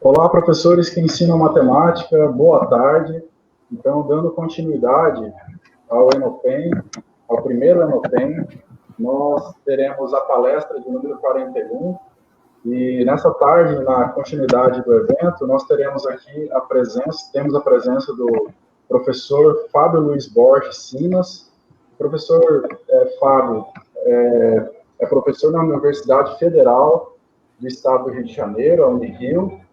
Olá, professores que ensinam matemática, boa tarde. Então, dando continuidade ao Enopen, ao primeiro Enopen, nós teremos a palestra de número 41, e nessa tarde, na continuidade do evento, nós teremos aqui temos a presença do professor Fábio Luiz Borges Simas. O professor Fábio é professor na Universidade Federal do Estado do Rio de Janeiro, a Unirio,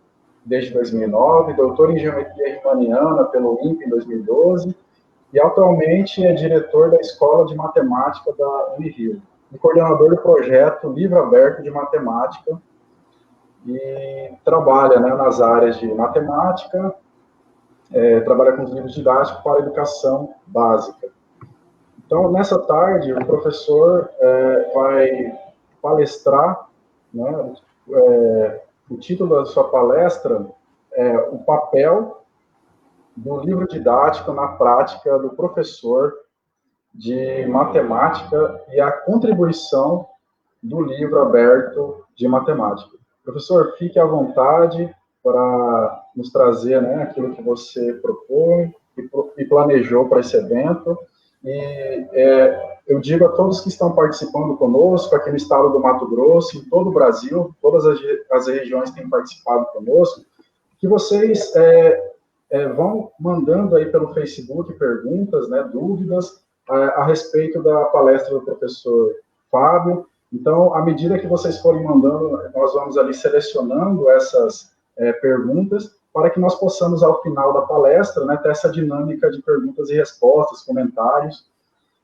desde 2009, doutor em Geometria Riemanniana pelo INPE em 2012, e atualmente é diretor da Escola de Matemática da Unirio, e coordenador do projeto Livro Aberto de Matemática, e trabalha nas áreas de matemática, trabalha com os livros didáticos para a educação básica. Então, nessa tarde, o professor vai palestrar, né, o título da sua palestra é o papel do livro didático na prática do professor de matemática e a contribuição do livro aberto de matemática. Professor, fique à vontade para nos trazer aquilo que você propõe e planejou para esse evento. E eu digo a todos que estão participando conosco, aqui no estado do Mato Grosso, em todo o Brasil, todas as regiões que têm participado conosco, que vocês vão mandando aí pelo Facebook perguntas, dúvidas a respeito da palestra do professor Fábio. Então, à medida que vocês forem mandando, nós vamos ali selecionando essas perguntas para que nós possamos, ao final da palestra, ter essa dinâmica de perguntas e respostas, comentários.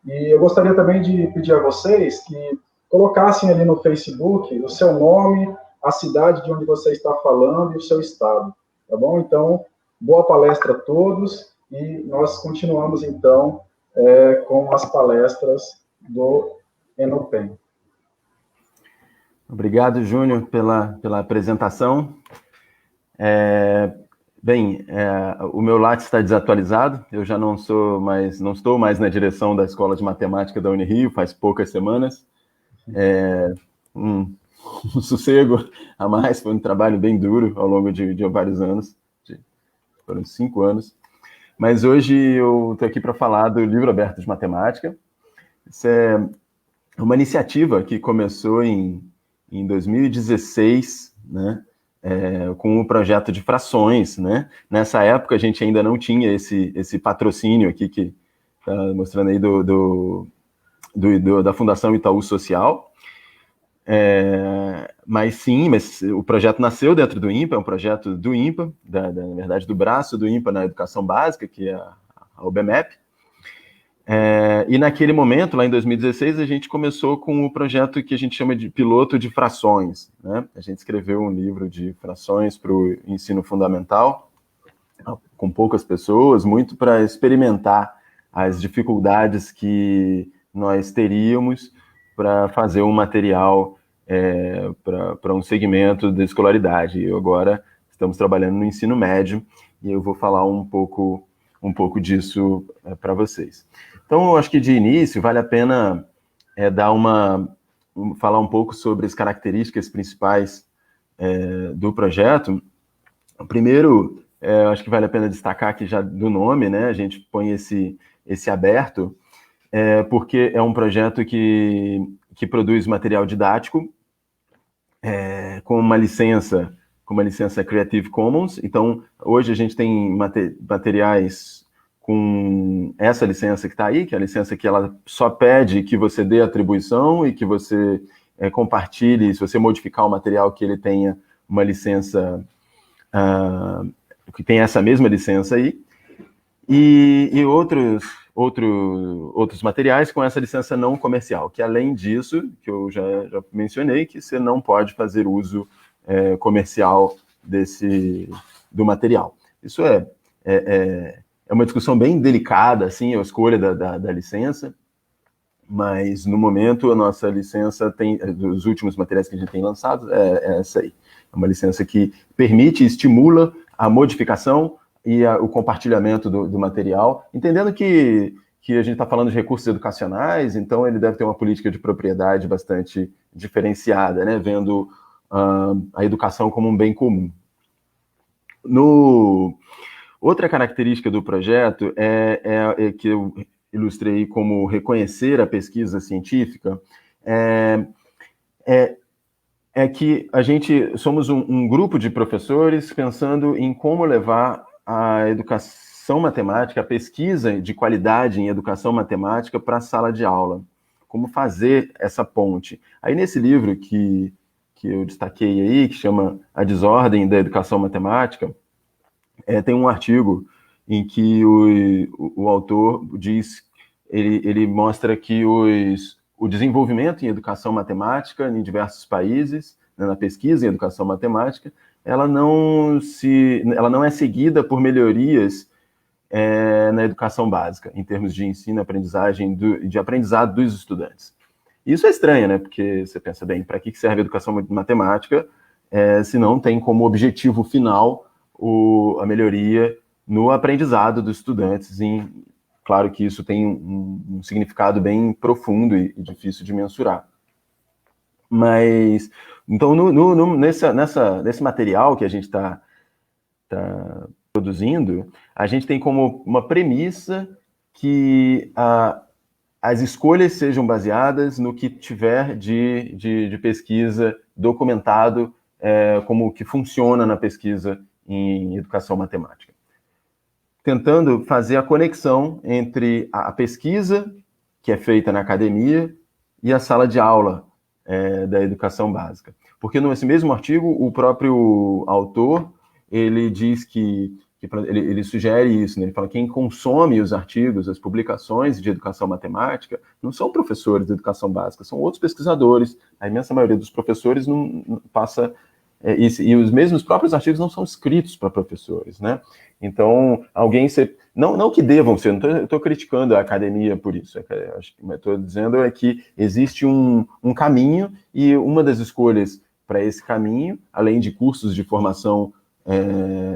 E eu gostaria também de pedir a vocês que colocassem ali no Facebook o seu nome, a cidade de onde você está falando e o seu estado, tá bom? Então, boa palestra a todos e nós continuamos, então, com as palestras do Enopen. Obrigado, Júnior, pela apresentação. O meu Lattes está desatualizado, eu já não estou mais na direção da Escola de Matemática da Unirio, faz poucas semanas. Um sossego a mais, foi um trabalho bem duro ao longo de vários anos, foram 5 anos. Mas hoje eu estou aqui para falar do Livro Aberto de Matemática. Isso é uma iniciativa que começou em 2016, com o projeto de frações, Nessa época a gente ainda não tinha esse patrocínio aqui que está mostrando aí da Fundação Itaú Social, mas o projeto nasceu dentro do INPA, é um projeto do INPA, na verdade do braço do INPA na educação básica, que é a UBMEP. E naquele momento, lá em 2016, a gente começou com o projeto que a gente chama de piloto de frações, A gente escreveu um livro de frações para o ensino fundamental, com poucas pessoas, muito para experimentar as dificuldades que nós teríamos para fazer um material para um segmento da escolaridade. E agora estamos trabalhando no ensino médio e eu vou falar um pouco disso para vocês. Então, eu acho que de início vale a pena falar um pouco sobre as características principais do projeto. Primeiro, acho que vale a pena destacar aqui já do nome, a gente põe esse aberto, porque é um projeto que produz material didático com uma licença Creative Commons. Então, hoje a gente tem materiais com essa licença que está aí, que é a licença que ela só pede que você dê atribuição e que você compartilhe, se você modificar o material, que ele tenha uma licença, que tenha essa mesma licença aí, e outros materiais com essa licença não comercial, que além disso, que eu já mencionei, que você não pode fazer uso comercial do material. Isso é uma discussão bem delicada, assim, a escolha da licença, mas no momento a nossa licença dos últimos materiais que a gente tem lançado é essa aí. É uma licença que permite e estimula a modificação e o compartilhamento do material, entendendo que a gente está falando de recursos educacionais, então ele deve ter uma política de propriedade bastante diferenciada, vendo a educação como um bem comum. Outra característica do projeto é que eu ilustrei como reconhecer a pesquisa científica, é que a gente somos um grupo de professores pensando em como levar a educação matemática, a pesquisa de qualidade em educação matemática para a sala de aula. Como fazer essa ponte. Aí nesse livro que eu destaquei aí, que chama A Desordem da Educação Matemática, tem um artigo em que o autor diz, ele mostra que o desenvolvimento em educação matemática em diversos países, né, na pesquisa em educação matemática, ela não é seguida por melhorias na educação básica, em termos de ensino, aprendizagem, de aprendizado dos estudantes. Isso é estranho, né? Porque você pensa, bem, para que serve a educação matemática se não tem como objetivo final a melhoria no aprendizado dos estudantes? Claro que isso tem um significado bem profundo e difícil de mensurar. Mas, então, nesse material que a gente está produzindo, a gente tem como uma premissa que as escolhas sejam baseadas no que tiver de pesquisa documentado, como que funciona na pesquisa em educação matemática. Tentando fazer a conexão entre a pesquisa que é feita na academia e a sala de aula da educação básica. Porque nesse mesmo artigo, o próprio autor, ele diz que ele sugere isso, né? Ele fala que quem consome os artigos, as publicações de educação matemática, não são professores de educação básica, são outros pesquisadores. A imensa maioria dos professores não passa... e os mesmos próprios artigos não são escritos para professores, né? Então, não que devam ser, não estou criticando a academia por isso, estou dizendo que existe um caminho, e uma das escolhas para esse caminho, além de cursos de formação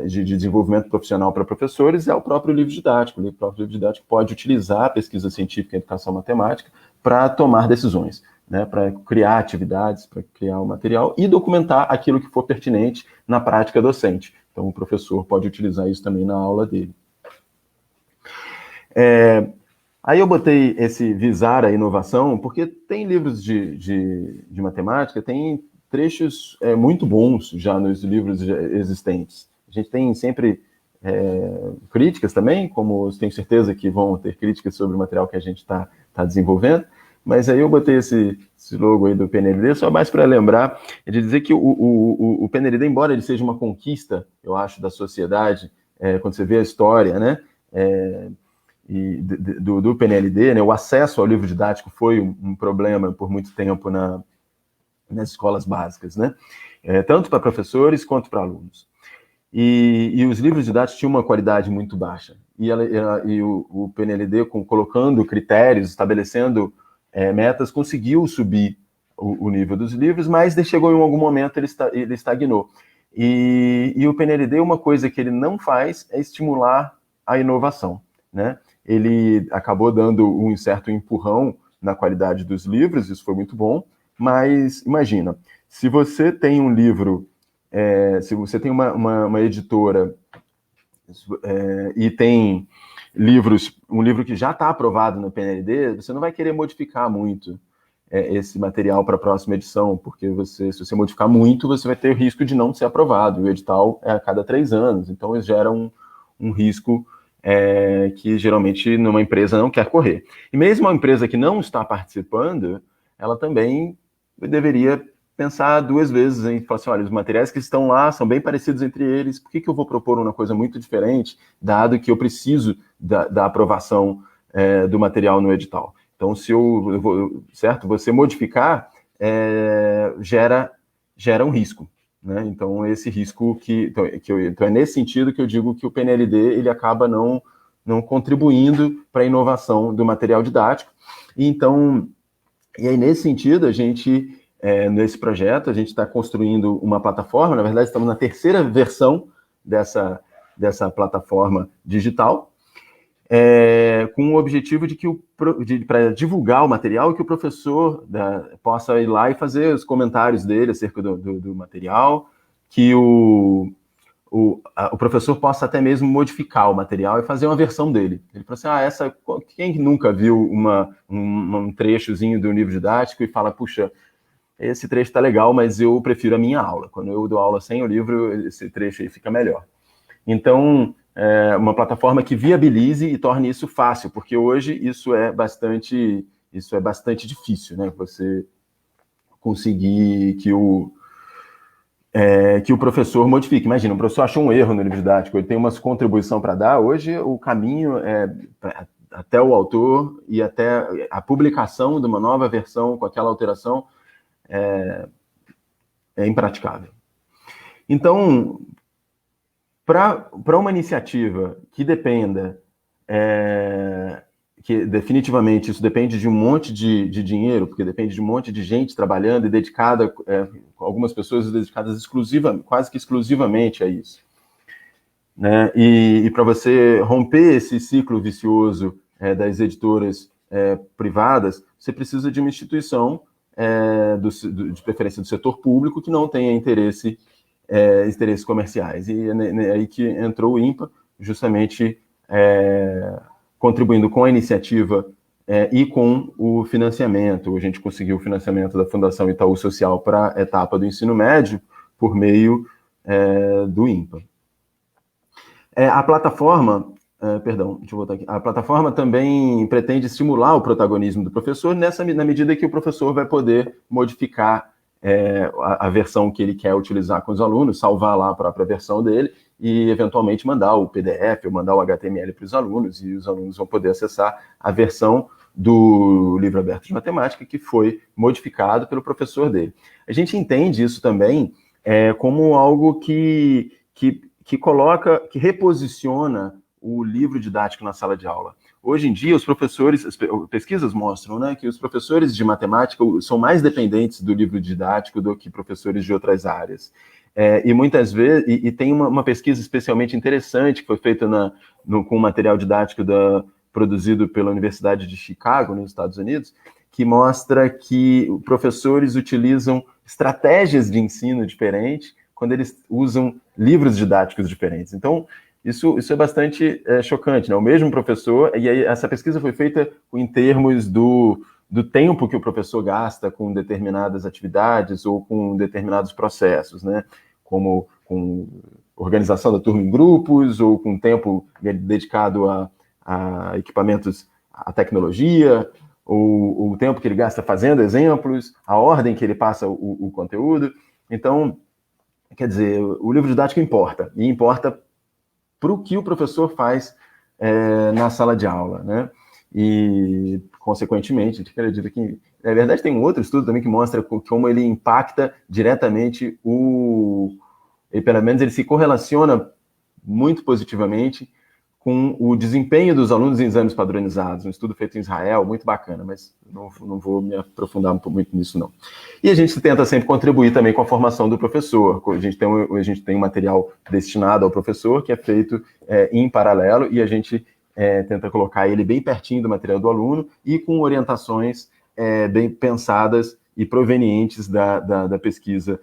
de desenvolvimento profissional para professores, é o próprio livro didático. O próprio livro didático pode utilizar a pesquisa científica em educação matemática para tomar decisões, né, para criar atividades, para criar o material e documentar aquilo que for pertinente na prática docente. Então, o professor pode utilizar isso também na aula dele. Aí eu botei esse visar a inovação, porque tem livros de matemática, tem trechos muito bons já nos livros existentes. A gente tem sempre críticas também, como eu tenho certeza que vão ter críticas sobre o material que a gente está desenvolvendo, mas aí eu botei esse logo aí do PNLD só mais para lembrar de dizer que o PNLD, embora ele seja uma conquista, eu acho, da sociedade, quando você vê a história, né, do PNLD, né, o acesso ao livro didático foi um problema por muito tempo nas escolas básicas, né? Tanto para professores quanto para alunos. E os livros didáticos tinham uma qualidade muito baixa. E o PNLD, colocando critérios, estabelecendo metas, conseguiu subir o nível dos livros, mas chegou em algum momento, ele estagnou. E o PNLD, uma coisa que ele não faz é estimular a inovação, né? Ele acabou dando um certo empurrão na qualidade dos livros, isso foi muito bom, mas imagina, se você tem um livro, se você tem uma editora e tem um livro que já está aprovado no PNLD, você não vai querer modificar muito esse material para a próxima edição, porque se você modificar muito, você vai ter o risco de não ser aprovado. O edital é a cada 3 anos, então isso gera um risco que geralmente numa empresa não quer correr. E mesmo a empresa que não está participando, ela também deveria pensar 2 vezes em falar assim, olha, os materiais que estão lá são bem parecidos entre eles, por que eu vou propor uma coisa muito diferente, dado que eu preciso da aprovação do material no edital? Então, se certo, você modificar, gera um risco, né? Então, esse risco então é nesse sentido que eu digo que o PNLD ele acaba não contribuindo para a inovação do material didático. E aí, nesse sentido, a gente, nesse projeto, a gente está construindo uma plataforma, na verdade, estamos na 3ª versão dessa plataforma digital, com o objetivo para divulgar o material, que o professor possa ir lá e fazer os comentários dele acerca do material, que o professor possa até mesmo modificar o material e fazer uma versão dele. Ele fala assim, quem nunca viu um trechozinho do livro didático e fala, puxa, esse trecho está legal, mas eu prefiro a minha aula. Quando eu dou aula sem o livro, esse trecho aí fica melhor. Então, uma plataforma que viabilize e torne isso fácil, porque hoje isso é bastante difícil, né? Você conseguir que o professor modifique. Imagina, o professor achou um erro no livro didático, ele tem uma contribuição para dar, hoje o caminho é até o autor e até a publicação de uma nova versão com aquela alteração é impraticável. Então, para uma iniciativa que dependa, que definitivamente isso depende de um monte de dinheiro, porque depende de um monte de gente trabalhando e dedicada, algumas pessoas dedicadas quase que exclusivamente a isso. Né? E para você romper esse ciclo vicioso das editoras privadas, você precisa de uma instituição, de preferência do setor público, que não tenha interesses comerciais. E é aí que entrou o INPA, justamente contribuindo com a iniciativa e com o financiamento. A gente conseguiu o financiamento da Fundação Itaú Social para a etapa do ensino médio por meio do INPA. A plataforma, deixa eu voltar aqui. A plataforma também pretende estimular o protagonismo do professor na medida que o professor vai poder modificar a versão que ele quer utilizar com os alunos, salvar lá a própria versão dele e, eventualmente, mandar o PDF ou mandar o HTML para os alunos, e os alunos vão poder acessar a versão do livro aberto de matemática que foi modificado pelo professor dele. A gente entende isso também como algo que coloca, que reposiciona o livro didático na sala de aula. Hoje em dia, os professores, pesquisas mostram, né, que os professores de matemática são mais dependentes do livro didático do que professores de outras áreas. E muitas vezes, e tem uma pesquisa especialmente interessante que foi feita com material didático produzido pela Universidade de Chicago, nos Estados Unidos, que mostra que professores utilizam estratégias de ensino diferentes quando eles usam livros didáticos diferentes. Então, isso é bastante chocante, né? O mesmo professor, e aí essa pesquisa foi feita em termos do tempo que o professor gasta com determinadas atividades ou com determinados processos, né? Como com organização da turma em grupos, ou com tempo dedicado a equipamentos, a tecnologia, ou o tempo que ele gasta fazendo exemplos, a ordem que ele passa o conteúdo. Então, quer dizer, o livro didático importa, e importa para o que o professor faz na sala de aula, né? E, consequentemente, a gente acredita que... Na verdade, tem um outro estudo também que mostra como ele impacta diretamente pelo menos ele se correlaciona muito positivamente com o desempenho dos alunos em exames padronizados. Um estudo feito em Israel, muito bacana, mas não vou me aprofundar muito nisso, não. E a gente tenta sempre contribuir também com a formação do professor. A gente tem um material destinado ao professor, que é feito em paralelo, e a gente tenta colocar ele bem pertinho do material do aluno e com orientações bem pensadas e provenientes da pesquisa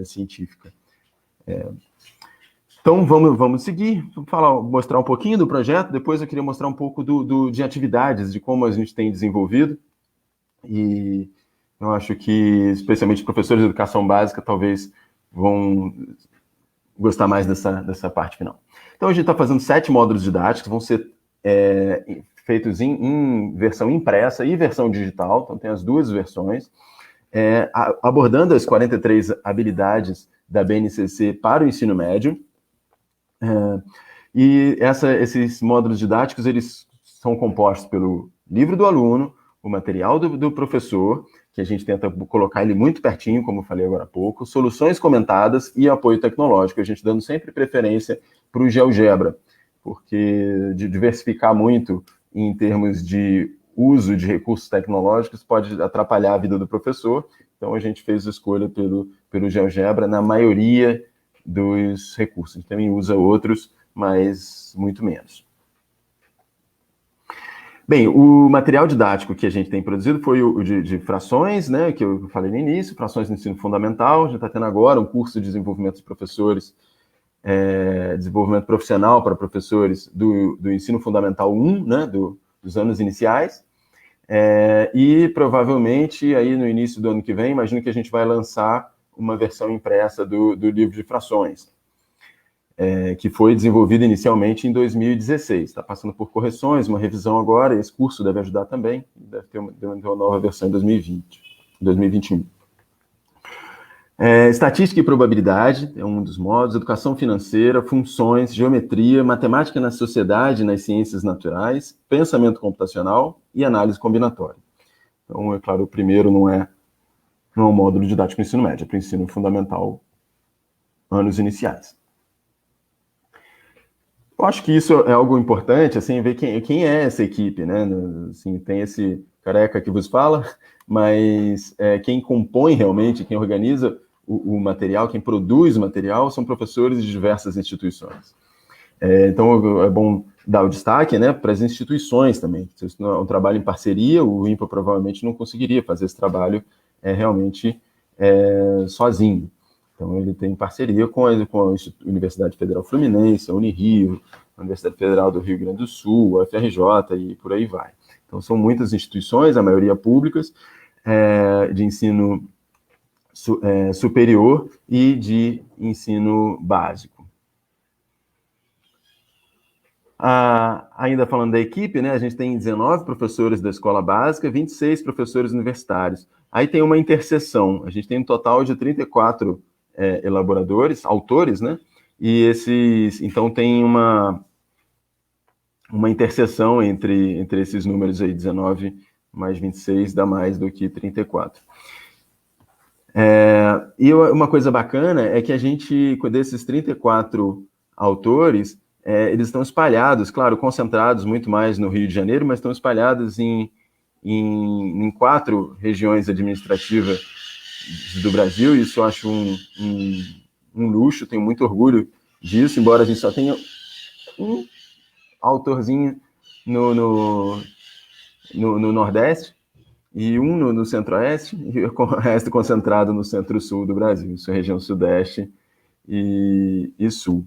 científica. Então, vamos seguir, mostrar um pouquinho do projeto, depois eu queria mostrar um pouco de atividades, de como a gente tem desenvolvido, e eu acho que, especialmente professores de educação básica, talvez vão gostar mais dessa parte final. Então, a gente está fazendo 7 módulos didáticos, vão ser feitos em versão impressa e versão digital, então tem as duas versões, abordando as 43 habilidades da BNCC para o ensino médio. E esses módulos didáticos, eles são compostos pelo livro do aluno, o material do professor, que a gente tenta colocar ele muito pertinho, como eu falei agora há pouco, soluções comentadas e apoio tecnológico, a gente dando sempre preferência para o GeoGebra, porque de diversificar muito em termos de uso de recursos tecnológicos pode atrapalhar a vida do professor, então a gente fez a escolha pelo GeoGebra na maioria dos recursos. A gente também usa outros, mas muito menos. Bem, o material didático que a gente tem produzido foi o de frações, né, que eu falei no início, frações no ensino fundamental. A gente está tendo agora um curso de desenvolvimento dos professores desenvolvimento profissional para professores do ensino fundamental 1, né, dos anos iniciais, e provavelmente aí no início do ano que vem, imagino que a gente vai lançar uma versão impressa do livro de frações, que foi desenvolvido inicialmente em 2016. Está passando por correções, uma revisão agora, esse curso deve ajudar também, deve ter uma nova versão em 2021. Estatística e probabilidade é um dos modos, educação financeira, funções, geometria, matemática na sociedade e nas ciências naturais, pensamento computacional e análise combinatória. Então, é claro, o primeiro não é um módulo didático do ensino médio, é para o ensino fundamental, anos iniciais. Eu acho que isso é algo importante, assim, ver quem é essa equipe, né? Assim, tem esse careca que vos fala, mas quem compõe realmente, quem organiza o material, quem produz o material, são professores de diversas instituições. Então, é bom dar o destaque, né, para as instituições também. Se isso não é um trabalho em parceria, o INPA provavelmente não conseguiria fazer esse trabalho realmente sozinho. Então, ele tem parceria com a Universidade Federal Fluminense, a Unirio, a Universidade Federal do Rio Grande do Sul, a FRJ e por aí vai. Então, são muitas instituições, a maioria públicas, de ensino superior e de ensino básico. Ainda falando da equipe, né, a gente tem 19 professores da escola básica, 26 professores universitários. Aí tem uma interseção, a gente tem um total de 34 elaboradores, autores, né, e então tem uma interseção entre esses números aí, 19 mais 26 dá mais do que 34. E uma coisa bacana é que a gente, desses 34 autores, eles estão espalhados, claro, concentrados muito mais no Rio de Janeiro, mas estão espalhados em 4 regiões administrativas do Brasil, e isso eu acho um luxo, tenho muito orgulho disso, embora a gente só tenha um autorzinho no Nordeste, e um no Centro-Oeste, e o resto concentrado no Centro-Sul do Brasil, isso é região Sudeste e Sul.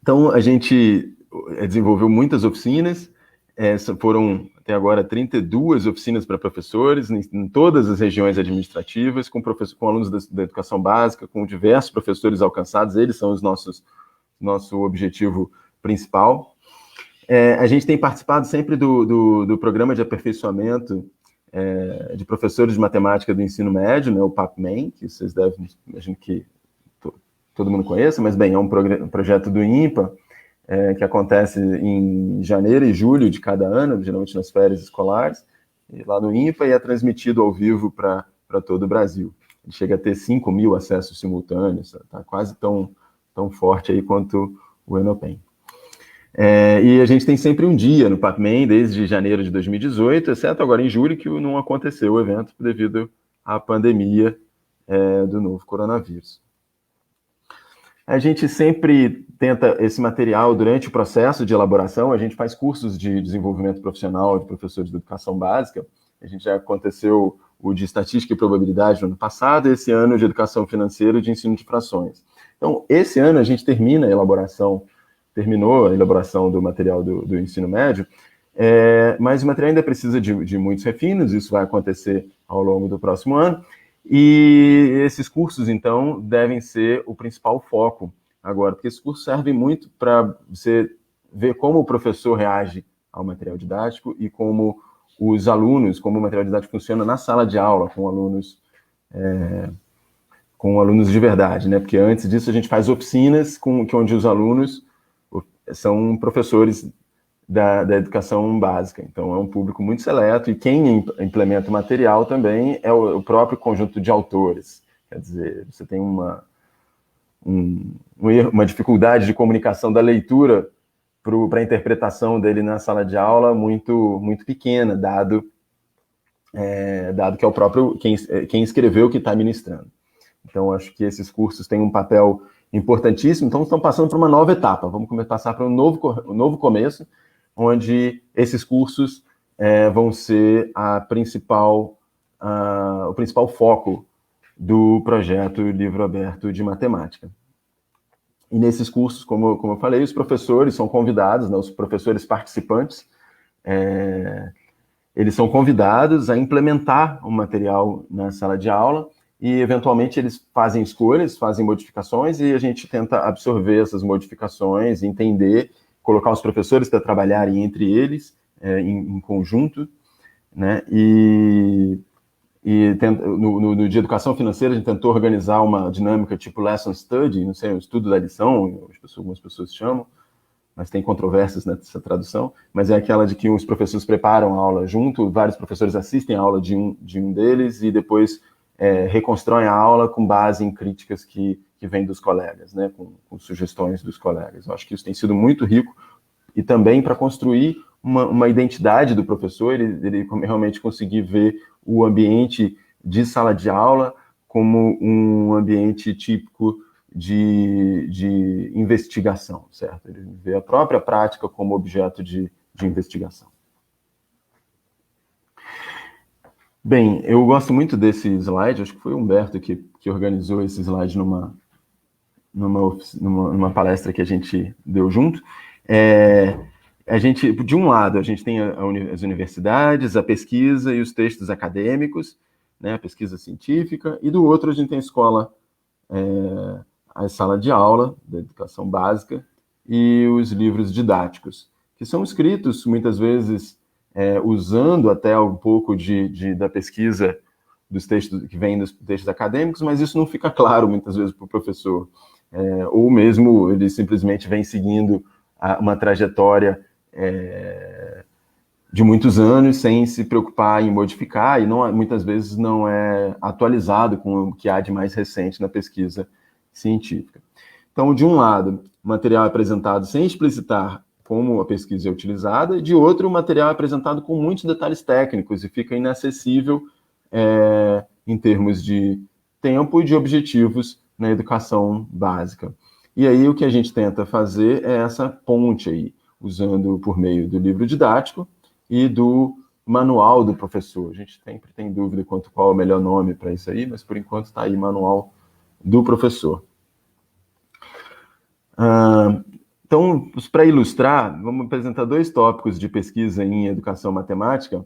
Então, a gente desenvolveu muitas oficinas, foram até agora 32 oficinas para professores, em todas as regiões administrativas, com alunos da educação básica, com diversos professores alcançados, eles são nosso objetivo principal. A gente tem participado sempre do programa de aperfeiçoamento de professores de matemática do ensino médio, né, o PAPMEN, que vocês devem, imagino que todo mundo conheça, mas bem, é um projeto do INPA, que acontece em janeiro e julho de cada ano, geralmente nas férias escolares, e lá no INPA, e é transmitido ao vivo para todo o Brasil. Ele chega a ter 5.000 acessos simultâneos, está quase tão forte aí quanto o ENOPEM. E a gente tem sempre um dia no PAPMEN, desde janeiro de 2018, exceto agora em julho, que não aconteceu o evento devido à pandemia do novo coronavírus. A gente sempre tenta esse material durante o processo de elaboração, a gente faz cursos de desenvolvimento profissional de professores de educação básica, a gente já aconteceu o de estatística e probabilidade no ano passado, esse ano de educação financeira e de ensino de frações. Então, esse ano a gente terminou a elaboração do material do ensino médio, mas o material ainda precisa de muitos refinos, isso vai acontecer ao longo do próximo ano, e esses cursos, então, devem ser o principal foco agora, porque esses cursos servem muito para você ver como o professor reage ao material didático e como os alunos, como o material didático funciona na sala de aula, com alunos de verdade, né? Porque antes disso a gente faz oficinas onde os alunos são professores da educação básica, então é um público muito seleto, e quem implementa o material também é o próprio conjunto de autores, quer dizer, você tem uma dificuldade de comunicação da leitura para a interpretação dele na sala de aula muito, muito pequena, dado que é o próprio quem escreveu que está ministrando. Então, acho que esses cursos têm um papel importantíssimo, então estão passando por uma nova etapa, vamos passar para um novo começo, onde esses cursos vão ser o principal foco do projeto Livro Aberto de Matemática. E nesses cursos, como eu falei, os professores são convidados, né, os professores participantes, eles são convidados a implementar o material na sala de aula e, eventualmente, eles fazem escolhas, fazem modificações e a gente tenta absorver essas modificações, entender, colocar os professores para trabalharem entre eles, em conjunto, né? No de educação financeira, a gente tentou organizar uma dinâmica tipo lesson study, não sei, o estudo da lição, algumas pessoas chamam, mas tem controvérsias nessa tradução, mas é aquela de que os professores preparam a aula junto, vários professores assistem a aula de um deles e depois reconstroem a aula com base em críticas que vêm dos colegas, né, com sugestões dos colegas. Eu acho que isso tem sido muito rico e também para construir uma identidade do professor, ele realmente conseguir ver o ambiente de sala de aula como um ambiente típico de investigação, certo? Ele vê a própria prática como objeto de investigação. Bem, eu gosto muito desse slide, acho que foi o Humberto que organizou esse slide numa palestra que a gente deu junto. A gente, de um lado, a gente tem as universidades, a pesquisa e os textos acadêmicos, né, a pesquisa científica, e do outro a gente tem a escola, a sala de aula da educação básica e os livros didáticos, que são escritos, muitas vezes, usando até um pouco da pesquisa dos textos que vêm dos textos acadêmicos, mas isso não fica claro, muitas vezes, para o professor. Ou mesmo ele simplesmente vem seguindo uma trajetória de muitos anos sem se preocupar em modificar e muitas vezes não é atualizado com o que há de mais recente na pesquisa científica. Então, de um lado, o material é apresentado sem explicitar como a pesquisa é utilizada, e de outro, o material é apresentado com muitos detalhes técnicos e fica inacessível em termos de tempo e de objetivos na educação básica. E aí o que a gente tenta fazer é essa ponte aí, usando por meio do livro didático e do manual do professor. A gente sempre tem dúvida quanto qual é o melhor nome para isso aí, mas por enquanto está aí, manual do professor. Então, para ilustrar, vamos apresentar dois tópicos de pesquisa em educação matemática.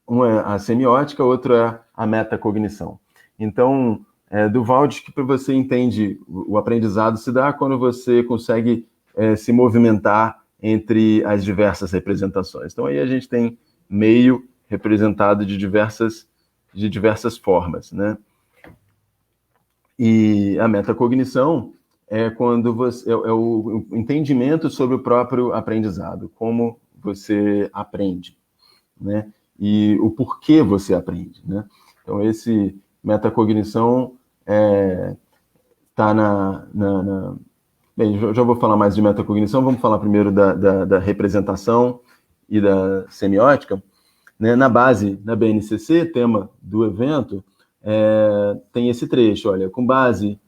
Um é a semiótica, outro é a metacognição. Então, Duvaldi, que para você entende, o aprendizado se dá quando você consegue se movimentar entre as diversas representações. Então, aí a gente tem meio representado de diversas formas, né? E a metacognição é quando o entendimento sobre o próprio aprendizado, como você aprende, né? E o porquê você aprende, né? Então, esse metacognição está Bem, já vou falar mais de metacognição, vamos falar primeiro da representação e da semiótica. Né? Na base da BNCC, tema do evento, tem esse trecho, olha, com base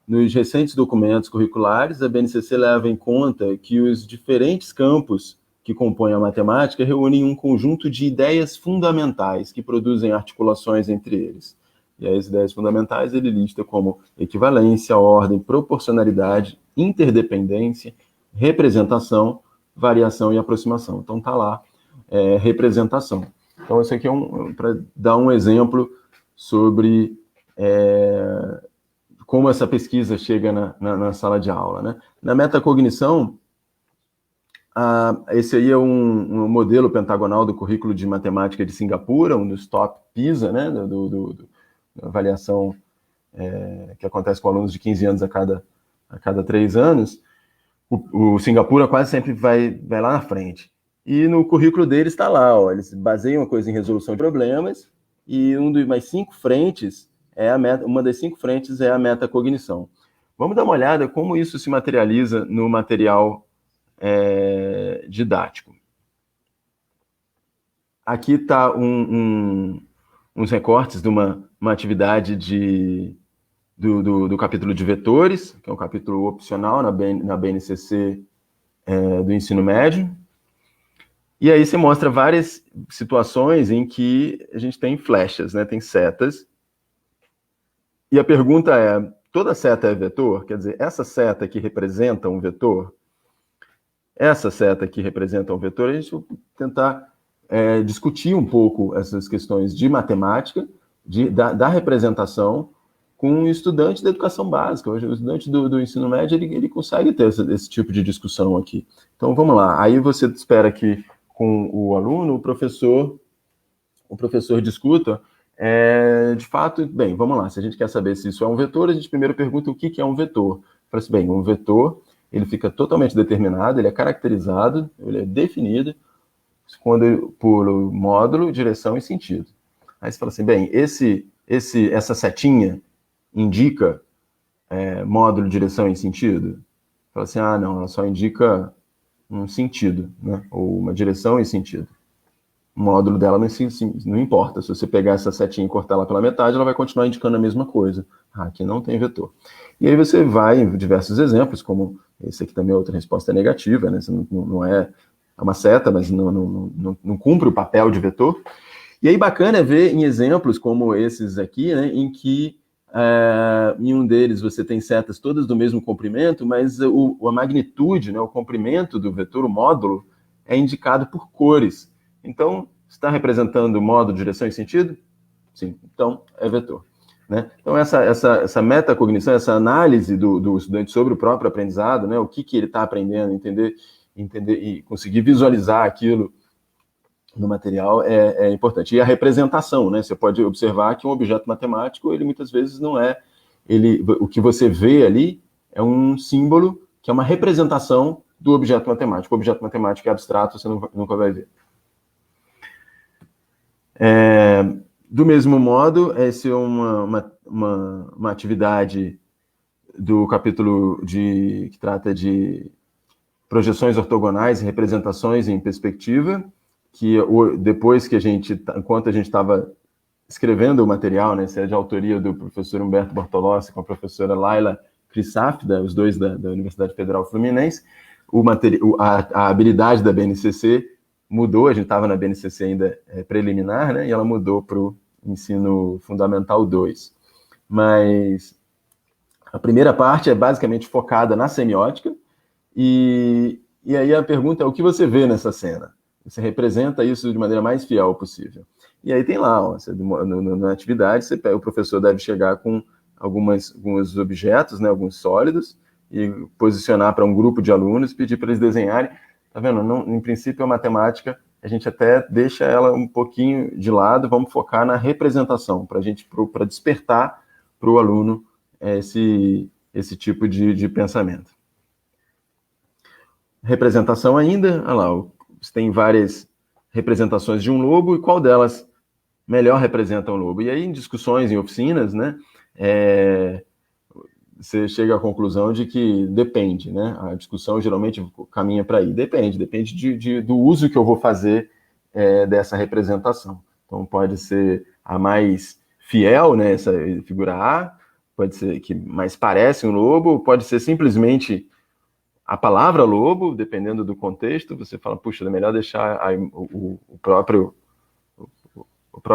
nos recentes documentos curriculares, a BNCC leva em conta que os diferentes campos que compõem a matemática reúnem um conjunto de ideias fundamentais que produzem articulações entre eles. E as ideias fundamentais ele lista como equivalência, ordem, proporcionalidade, interdependência, representação, variação e aproximação. Então tá lá, representação. Então esse aqui para dar um exemplo sobre como essa pesquisa chega na sala de aula, né? Na metacognição, esse aí é um modelo pentagonal do currículo de matemática de Singapura, um dos top PISA, né, da avaliação que acontece com alunos de 15 anos a cada 3 anos. O Singapura quase sempre vai lá na frente. E no currículo deles está lá, ó, eles baseiam a coisa em resolução de problemas, e uma das 5 frentes é a metacognição. Vamos dar uma olhada como isso se materializa no material didático. Aqui está uns recortes de uma atividade do capítulo de vetores, que é um capítulo opcional na BNCC do ensino médio. E aí você mostra várias situações em que a gente tem flechas, né? Tem setas, E a pergunta é, toda seta é vetor? Quer dizer, essa seta que representa um vetor, essa seta que representa um vetor, a gente vai tentar discutir um pouco essas questões de matemática, da representação, com um estudante da educação básica. Hoje, o estudante do ensino médio, ele consegue ter esse tipo de discussão aqui. Então, vamos lá. Aí você espera que, com o aluno, o professor discuta, de fato, bem, vamos lá. Se a gente quer saber se isso é um vetor, a gente primeiro pergunta o que é um vetor. Fala assim, bem, um vetor, ele fica totalmente determinado, ele é caracterizado, ele é definido por módulo, direção e sentido. Aí você fala assim, bem, essa setinha indica módulo, direção e sentido? Fala assim, não, ela só indica um sentido, né? Ou uma direção e sentido. O módulo dela não importa. Se você pegar essa setinha e cortar ela pela metade, ela vai continuar indicando a mesma coisa. Aqui não tem vetor. E aí você vai em diversos exemplos, como esse aqui também é outra resposta negativa, né? Você não é uma seta, mas não cumpre o papel de vetor. E aí bacana é ver em exemplos como esses aqui, né, em que em um deles você tem setas todas do mesmo comprimento, mas a magnitude, né, o comprimento do vetor, o módulo, é indicado por cores. Então, está representando módulo, direção e sentido? Sim, então é vetor. Né? Então, essa metacognição, essa análise do estudante sobre o próprio aprendizado, né, o que ele está aprendendo, entender e conseguir visualizar aquilo no material é importante. E a representação, né? Você pode observar que um objeto matemático, ele muitas vezes não é... o que você vê ali é um símbolo que é uma representação do objeto matemático. O objeto matemático é abstrato, você nunca vai ver. Do mesmo modo, essa é uma atividade do capítulo que trata de projeções ortogonais e representações em perspectiva, que depois que enquanto a gente estava escrevendo o material, né, isso é de autoria do professor Humberto Bortolossi com a professora Laila Crissáfida, os dois da Universidade Federal Fluminense, a habilidade da BNCC mudou, a gente estava na BNCC ainda preliminar, né, e ela mudou para o ensino fundamental 2. Mas a primeira parte é basicamente focada na semiótica, e aí a pergunta é, o que você vê nessa cena? Você representa isso de maneira mais fiel possível. E aí tem lá, na atividade, o professor deve chegar com alguns objetos, né, alguns sólidos, e posicionar para um grupo de alunos, pedir para eles desenharem. Tá vendo? Em princípio, a matemática, a gente até deixa ela um pouquinho de lado, vamos focar na representação, para despertar para o aluno esse tipo de pensamento. Representação ainda, olha lá, você tem várias representações de um lobo, e qual delas melhor representa um lobo? E aí, em discussões, em oficinas, né, você chega à conclusão de que depende, né? A discussão geralmente caminha para aí. Depende do uso que eu vou fazer dessa representação. Então, pode ser a mais fiel, né, essa figura A, pode ser que mais parece um lobo, pode ser simplesmente a palavra lobo, dependendo do contexto. Você fala, puxa, é melhor deixar o próprio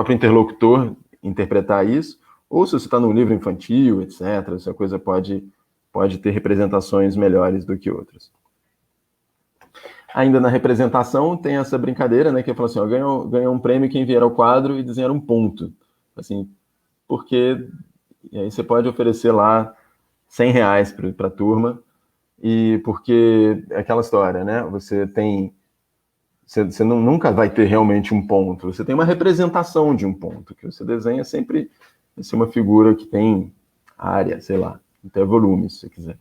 interlocutor interpretar isso, ou se você está num livro infantil, etc., essa coisa pode ter representações melhores do que outras. Ainda na representação, tem essa brincadeira, né, que eu falo assim, ganha um prêmio quem vier ao quadro e desenhar um ponto. Assim, porque... E aí você pode oferecer lá R$100 para a turma, e porque é aquela história, né? Você nunca vai ter realmente um ponto, você tem uma representação de um ponto, que você desenha sempre ser uma figura que tem área, sei lá, até volume, se você quiser.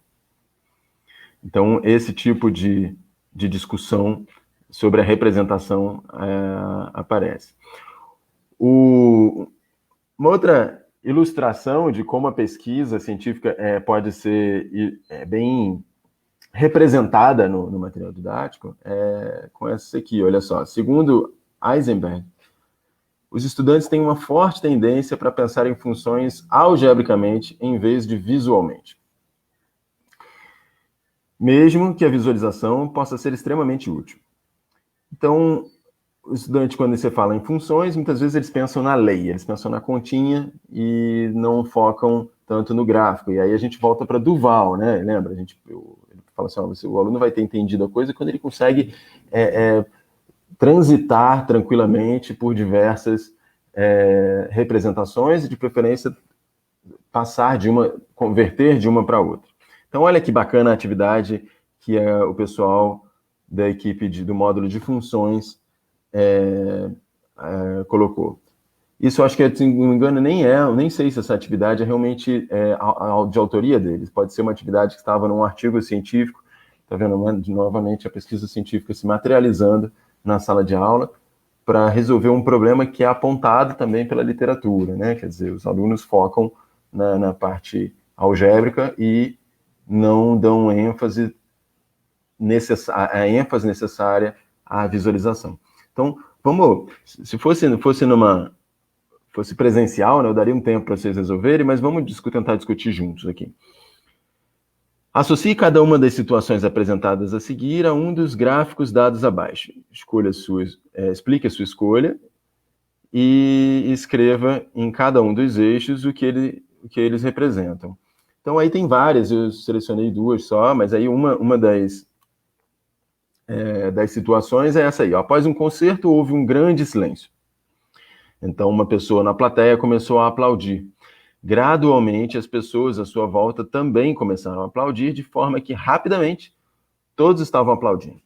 Então, esse tipo de discussão sobre a representação aparece. Uma outra ilustração de como a pesquisa científica pode ser bem representada no material didático com essa aqui, olha só. Segundo Heisenberg, os estudantes têm uma forte tendência para pensar em funções algebricamente em vez de visualmente. Mesmo que a visualização possa ser extremamente útil. Então, o estudante, quando você fala em funções, muitas vezes eles pensam na lei, eles pensam na continha e não focam tanto no gráfico. E aí a gente volta para Duval, né? Lembra? Ele fala assim, o aluno vai ter entendido a coisa quando ele consegue transitar tranquilamente por diversas representações e, de preferência, converter de uma para outra. Então, olha que bacana a atividade que o pessoal da equipe do módulo de funções colocou. Isso eu acho que, se não me engano, nem sei se essa atividade é realmente de autoria deles. Pode ser uma atividade que estava num artigo científico. Está vendo novamente a pesquisa científica se materializando na sala de aula para resolver um problema que é apontado também pela literatura, né? Quer dizer, os alunos focam na parte algébrica e não dão a ênfase necessária à visualização. Então, se fosse presencial, né, eu daria um tempo para vocês resolverem, mas vamos tentar discutir juntos aqui. Associe cada uma das situações apresentadas a seguir a um dos gráficos dados abaixo. Explique a sua escolha e escreva em cada um dos eixos o que eles representam. Então, aí tem várias, eu selecionei 2 só, mas aí uma das situações é essa aí. Após um concerto, houve um grande silêncio. Então, uma pessoa na plateia começou a aplaudir. Gradualmente, as pessoas à sua volta também começaram a aplaudir, de forma que, rapidamente, todos estavam aplaudindo.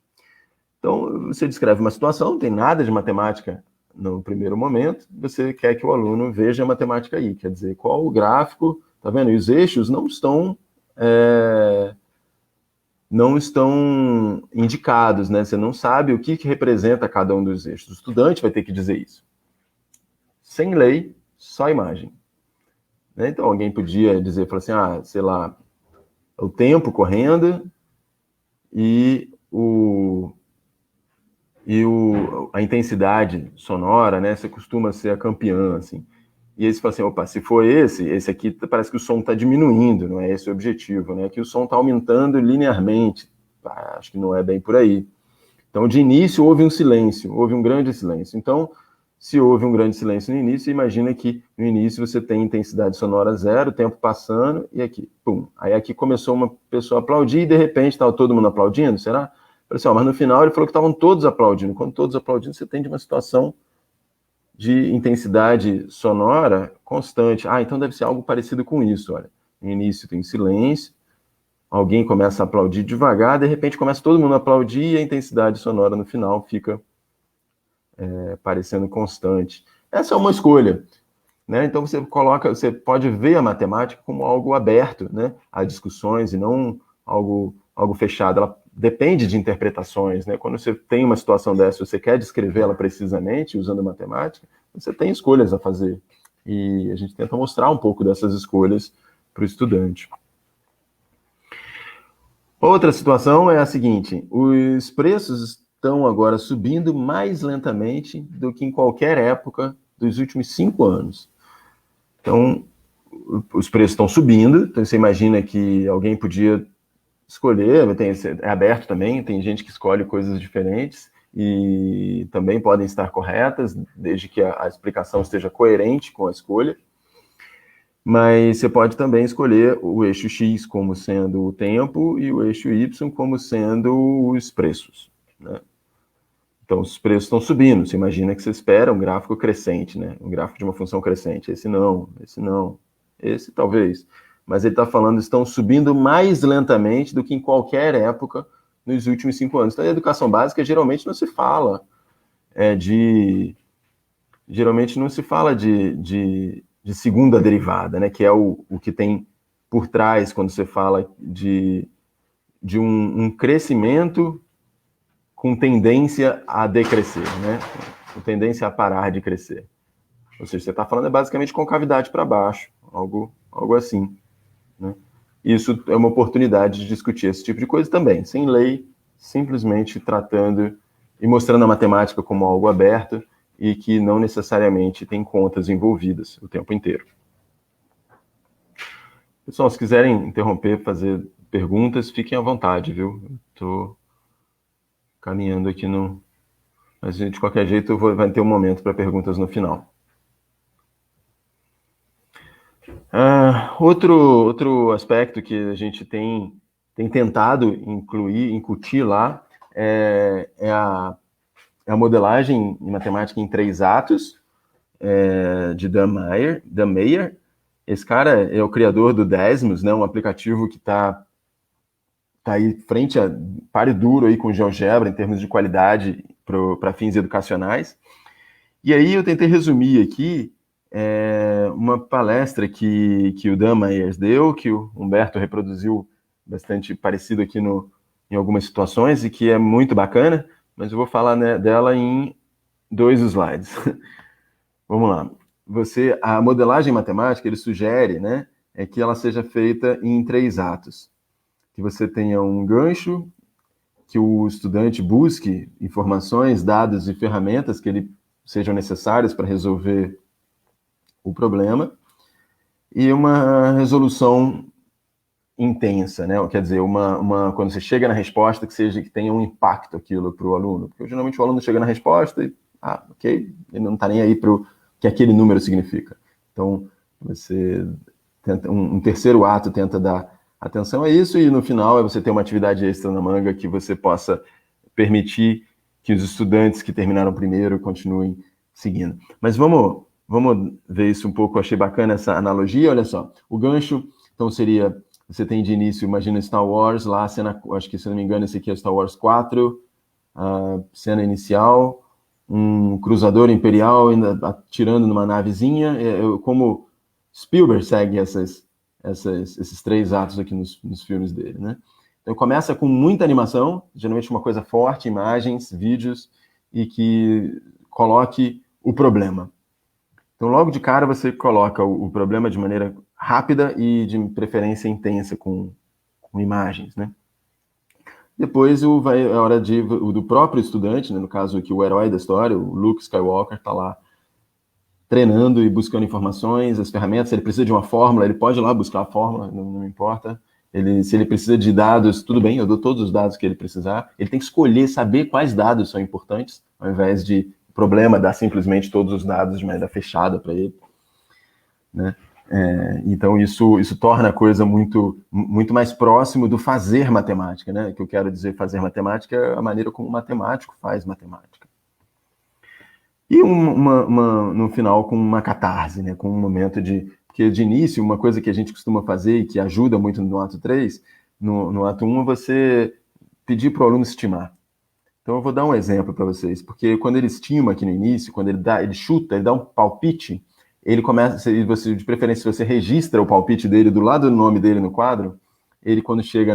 Então, você descreve uma situação, não tem nada de matemática no primeiro momento, você quer que o aluno veja a matemática aí, quer dizer, qual o gráfico, tá vendo? E os eixos não estão indicados, né? Você não sabe o que representa cada um dos eixos. O estudante vai ter que dizer isso. Sem lei, só imagem. Né? Então, alguém podia dizer, falar assim, sei lá, o tempo correndo e a intensidade sonora, né? Você costuma ser a campeã, assim. E aí você fala assim, opa, se for esse aqui parece que o som está diminuindo, não é esse o objetivo, né? Que o som está aumentando linearmente. Acho que não é bem por aí. Então, de início, houve um silêncio, houve um grande silêncio. Então, se houve um grande silêncio no início, imagina que no início você tem intensidade sonora 0, tempo passando, e aqui, pum. Aí aqui começou uma pessoa a aplaudir e de repente estava todo mundo aplaudindo, será? Assim, mas no final ele falou que estavam todos aplaudindo. Quando todos aplaudindo, você tem de uma situação de intensidade sonora constante. Então deve ser algo parecido com isso, olha. No início tem silêncio, alguém começa a aplaudir devagar, de repente começa todo mundo a aplaudir e a intensidade sonora no final fica parecendo constante. Essa é uma escolha, né? Então você pode ver a matemática como algo aberto, né, a discussões e não algo fechado. Ela depende de interpretações, né? Quando você tem uma situação dessa, você quer descrevê-la precisamente usando matemática, você tem escolhas a fazer e a gente tenta mostrar um pouco dessas escolhas para o estudante. Outra situação é a seguinte: os preços estão agora subindo mais lentamente do que em qualquer época dos últimos 5 anos. Então, os preços estão subindo, então você imagina que alguém podia escolher, é aberto também, tem gente que escolhe coisas diferentes e também podem estar corretas, desde que a explicação esteja coerente com a escolha. Mas você pode também escolher o eixo X como sendo o tempo e o eixo Y como sendo os preços, né? Então, os preços estão subindo. Você imagina que você espera um gráfico crescente, né? Um gráfico de uma função crescente. Esse não, esse talvez. Mas ele está falando que estão subindo mais lentamente do que em qualquer época nos últimos 5 anos. Então, a educação básica geralmente não se fala geralmente não se fala de segunda derivada, né? Que é o que tem por trás quando você fala de um crescimento com tendência a decrescer, né? Com tendência a parar de crescer. Ou seja, você está falando basicamente concavidade para baixo, algo assim, né? Isso é uma oportunidade de discutir esse tipo de coisa também, sem lei, simplesmente tratando e mostrando a matemática como algo aberto e que não necessariamente tem contas envolvidas o tempo inteiro. Pessoal, se quiserem interromper, fazer perguntas, fiquem à vontade, viu? Estou caminhando aqui no... Mas, de qualquer jeito, vai ter um momento para perguntas no final. Outro aspecto que a gente tem tentado incutir lá é a modelagem em matemática em 3 atos, de Dan Meyer. Esse cara é o criador do Desmos, né, um aplicativo que está aí frente a páreo duro aí com GeoGebra em termos de qualidade para fins educacionais. E aí eu tentei resumir aqui uma palestra que o Dan Myers deu, que o Humberto reproduziu bastante parecido aqui em algumas situações e que é muito bacana, mas eu vou falar, né, dela em 2 slides. Vamos lá. A modelagem matemática, ele sugere, né, que ela seja feita em 3 atos. Que você tenha um gancho, que o estudante busque informações, dados e ferramentas que ele sejam necessárias para resolver o problema, e uma resolução intensa, né? Quer dizer, quando você chega na resposta, que tenha um impacto aquilo para o aluno. Porque geralmente o aluno chega na resposta e, ok, ele não está nem aí para o que aquele número significa. Então, você tenta, um terceiro ato tenta dar atenção a isso, e no final é você ter uma atividade extra na manga que você possa permitir que os estudantes que terminaram primeiro continuem seguindo. Mas vamos ver isso um pouco. Eu achei bacana essa analogia. Olha só, o gancho, então, seria, você tem de início, imagina Star Wars, lá a cena, acho que, se não me engano, esse aqui é Star Wars 4, a cena inicial, um cruzador imperial atirando numa navezinha, como Spielberg segue esses 3 atos aqui nos filmes dele, né? Então começa com muita animação, geralmente uma coisa forte, imagens, vídeos, e que coloque o problema. Então logo de cara você coloca o problema de maneira rápida e de preferência intensa, com imagens, né? Depois é a hora do próprio estudante, né? No caso aqui o herói da história, o Luke Skywalker, está lá treinando e buscando informações, as ferramentas. Se ele precisa de uma fórmula, ele pode ir lá buscar a fórmula, não importa. Se ele precisa de dados, tudo bem, eu dou todos os dados que ele precisar. Ele tem que escolher, saber quais dados são importantes, ao invés de problema dar simplesmente todos os dados de maneira fechada para ele, né? Então isso torna a coisa muito mais próximo do fazer matemática, né? Que eu quero dizer, fazer matemática é a maneira como o matemático faz matemática. E no final com uma catarse, né? Com um momento porque de início, uma coisa que a gente costuma fazer e que ajuda muito no ato 3, no ato 1, é você pedir para o aluno estimar. Então eu vou dar um exemplo para vocês, porque quando ele estima aqui no início, quando ele chuta, ele dá um palpite, ele começa, de preferência, se você registra o palpite dele do lado do nome dele no quadro, ele, quando chega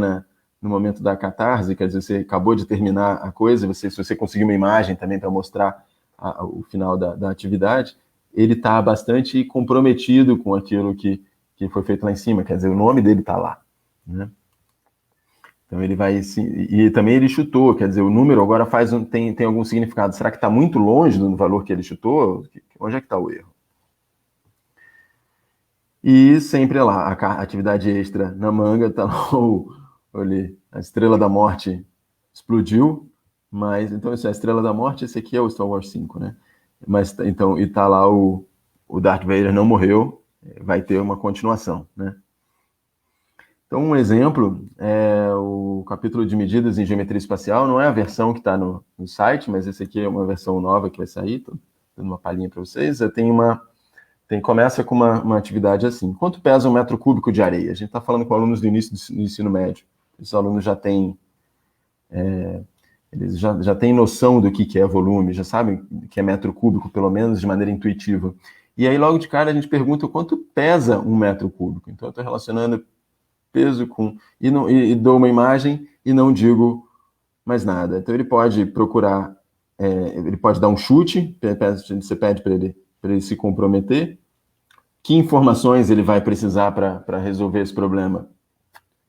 no momento da catarse, quer dizer, você acabou de terminar a coisa, se você conseguir uma imagem também para mostrar o final da atividade, ele está bastante comprometido com aquilo que foi feito lá em cima, quer dizer, o nome dele está lá, né? Então ele vai, e também ele chutou, quer dizer, o número agora tem algum significado. Será que está muito longe do valor que ele chutou? Onde é que está o erro? E sempre lá, a atividade extra na manga, está lá a Estrela da Morte explodiu, mas, então, isso é a Estrela da Morte, esse aqui é o Star Wars 5, né? Mas, então, e tá lá o Darth Vader não morreu, vai ter uma continuação, né? Então, um exemplo é o capítulo de medidas em geometria espacial. Não é a versão que está no site, mas esse aqui é uma versão nova que vai sair. Estou dando uma palhinha para vocês. Começa com uma atividade assim. Quanto pesa 1 metro cúbico de areia? A gente está falando com alunos do início do ensino médio. Esses alunos já têm eles já têm noção do que é volume, já sabem que é metro cúbico, pelo menos de maneira intuitiva. E aí, logo de cara, a gente pergunta quanto pesa 1 metro cúbico. Então, eu estou relacionando peso com... E dou uma imagem e não digo mais nada. Então, ele pode procurar... ele pode dar um chute, você pede para ele se comprometer. Que informações ele vai precisar para resolver esse problema?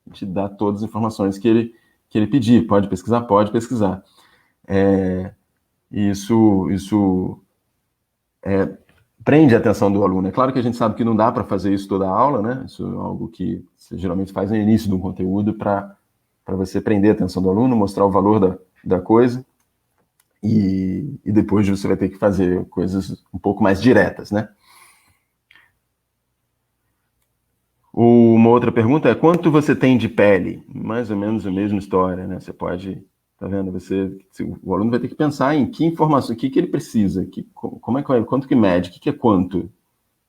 A gente dá todas as informações que ele pedir. Pode pesquisar? Pode pesquisar. Isso prende a atenção do aluno. É claro que a gente sabe que não dá para fazer isso toda a aula, né? Isso é algo que você geralmente faz no início de um conteúdo para você prender a atenção do aluno, mostrar o valor da coisa, e depois você vai ter que fazer coisas um pouco mais diretas, né? Uma outra pergunta é: quanto você tem de pele? Mais ou menos a mesma história, né? Você pode, tá vendo? O aluno vai ter que pensar em que informação, o que ele precisa, como é que é, quanto que mede, o que é quanto,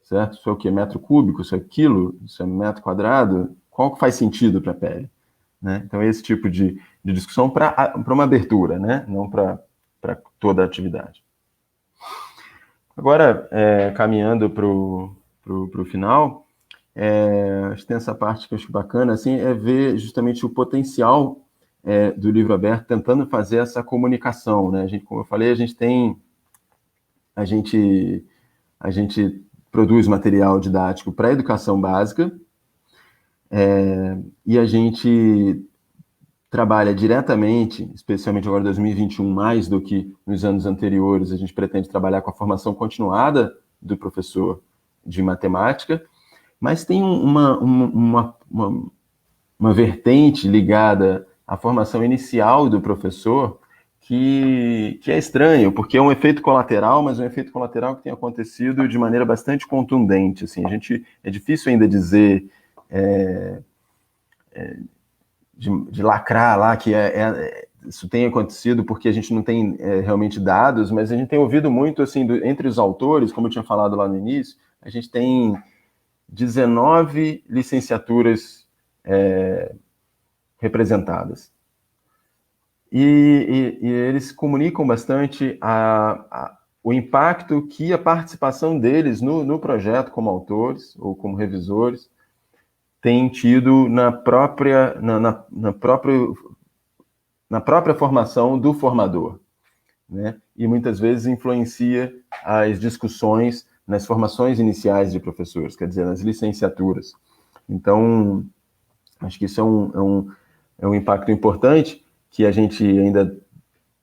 certo? Isso é o quê? Metro cúbico, isso é quilo, isso é metro quadrado? Qual que faz sentido para a pele? Né? Então, esse tipo de discussão para uma abertura, né? Não para toda a atividade. Agora, caminhando para o final, acho que tem essa parte que eu acho bacana, assim, é ver justamente o potencial do livro aberto, tentando fazer essa comunicação, né? Como eu falei, a gente produz material didático para a educação básica, e a gente trabalha diretamente, especialmente agora em 2021, mais do que nos anos anteriores, a gente pretende trabalhar com a formação continuada do professor de matemática, mas tem uma vertente ligada à formação inicial do professor que é estranho, porque é um efeito colateral, mas é um efeito colateral que tem acontecido de maneira bastante contundente. Assim, é difícil ainda dizer de lacrar lá que isso tem acontecido porque a gente não tem realmente dados, mas a gente tem ouvido muito assim entre os autores, como eu tinha falado lá no início, a gente tem 19 licenciaturas representadas. E eles comunicam bastante o impacto que a participação deles no projeto como autores ou como revisores tem tido na própria formação do formador, né? E muitas vezes influencia as discussões nas formações iniciais de professores, quer dizer, nas licenciaturas. Então, acho que isso é um impacto importante que a gente ainda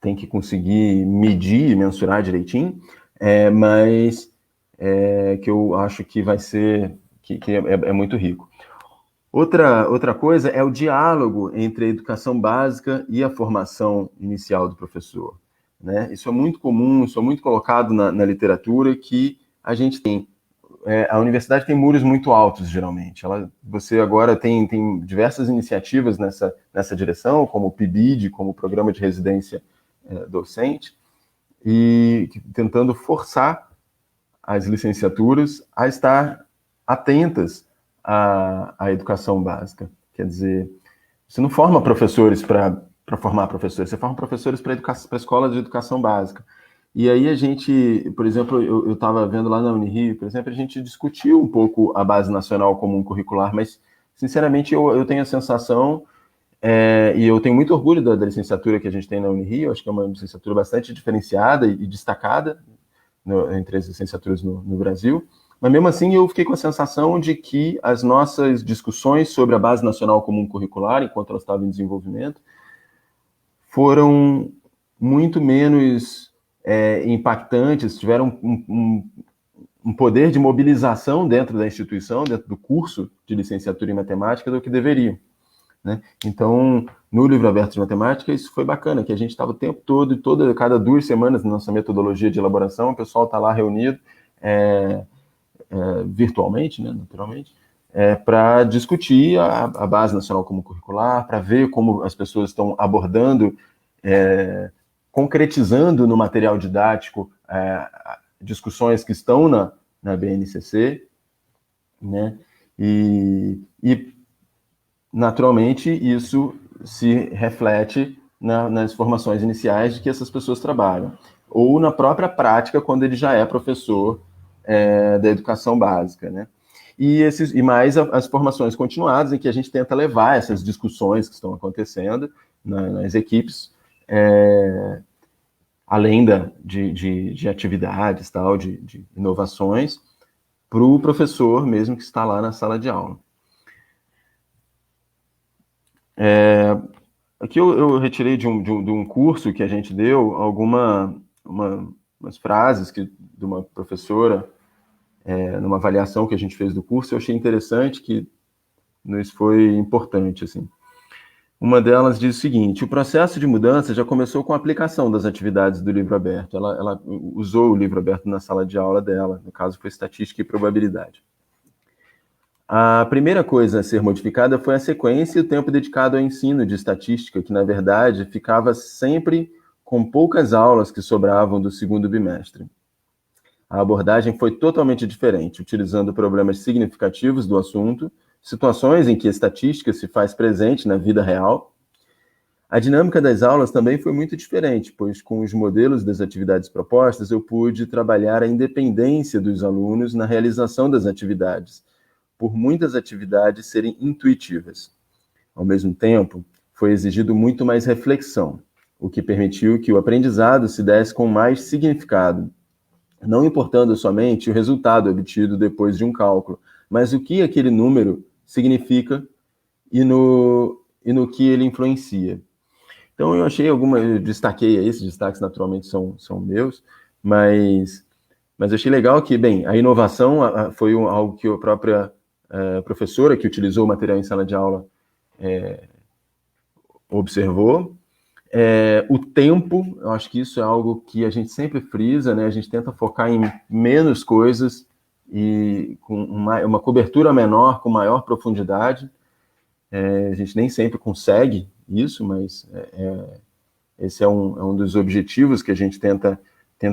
tem que conseguir medir e mensurar direitinho, mas que eu acho que vai ser, que é muito rico. Outra coisa é o diálogo entre a educação básica e a formação inicial do professor, né? Isso é muito comum, isso é muito colocado na literatura, que a gente tem. A universidade tem muros muito altos, geralmente. Você agora tem diversas iniciativas nessa direção, como o PIBID, como o Programa de Residência Docente, e tentando forçar as licenciaturas a estar atentas à educação básica. Quer dizer, você não forma professores para formar professores, você forma professores para escolas de educação básica. E aí a gente, por exemplo, eu estava vendo lá na Unirio, por exemplo, a gente discutiu um pouco a Base Nacional Comum Curricular, mas, sinceramente, eu tenho a sensação, e eu tenho muito orgulho da licenciatura que a gente tem na Unirio, acho que é uma licenciatura bastante diferenciada e destacada entre as licenciaturas no Brasil, mas mesmo assim eu fiquei com a sensação de que as nossas discussões sobre a Base Nacional Comum Curricular, enquanto ela estava em desenvolvimento, foram muito menos impactantes, tiveram um poder de mobilização dentro da instituição, dentro do curso de licenciatura em matemática, do que deveriam, né? Então, no livro aberto de matemática, isso foi bacana, que a gente estava o tempo todo, cada 2 semanas, na nossa metodologia de elaboração, o pessoal está lá reunido, virtualmente, né, naturalmente, para discutir a Base Nacional Comum Curricular, para ver como as pessoas estão abordando, concretizando no material didático discussões que estão na BNCC, né? E naturalmente isso se reflete nas formações iniciais de que essas pessoas trabalham, ou na própria prática quando ele já é professor da educação básica, né? E mais as formações continuadas, em que a gente tenta levar essas discussões que estão acontecendo nas equipes, além de atividades, tal, de inovações, para o professor mesmo que está lá na sala de aula. Aqui eu retirei de um curso que a gente deu umas frases de uma professora, numa avaliação que a gente fez do curso. Eu achei interessante, que isso foi importante, assim. Uma delas diz o seguinte: o processo de mudança já começou com a aplicação das atividades do livro aberto. Ela usou o livro aberto na sala de aula dela, no caso foi estatística e probabilidade. A primeira coisa a ser modificada foi a sequência e o tempo dedicado ao ensino de estatística, que, na verdade, ficava sempre com poucas aulas que sobravam do segundo bimestre. A abordagem foi totalmente diferente, utilizando problemas significativos do assunto, situações em que a estatística se faz presente na vida real. A dinâmica das aulas também foi muito diferente, pois com os modelos das atividades propostas, eu pude trabalhar a independência dos alunos na realização das atividades, por muitas atividades serem intuitivas. Ao mesmo tempo, foi exigido muito mais reflexão, o que permitiu que o aprendizado se desse com mais significado, não importando somente o resultado obtido depois de um cálculo, mas o que aquele número significa e no que ele influencia. Então, eu achei eu destaquei aí, esses destaques naturalmente são meus, mas eu achei legal que, bem, a inovação foi algo que a própria professora que utilizou o material em sala de aula observou. O tempo, eu acho que isso é algo que a gente sempre frisa, né? A gente tenta focar em menos coisas e com uma cobertura menor, com maior profundidade. A gente nem sempre consegue isso, mas esse é um dos objetivos que a gente tenta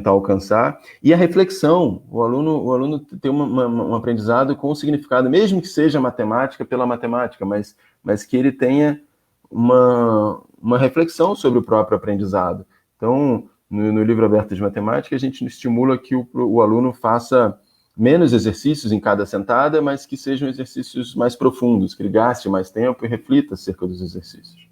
alcançar. E a reflexão, o aluno tem um aprendizado com significado, mesmo que seja matemática pela matemática, mas que ele tenha uma reflexão sobre o próprio aprendizado. Então, no livro aberto de matemática, a gente estimula que o aluno faça menos exercícios em cada sentada, mas que sejam exercícios mais profundos, que ele gaste mais tempo e reflita acerca dos exercícios.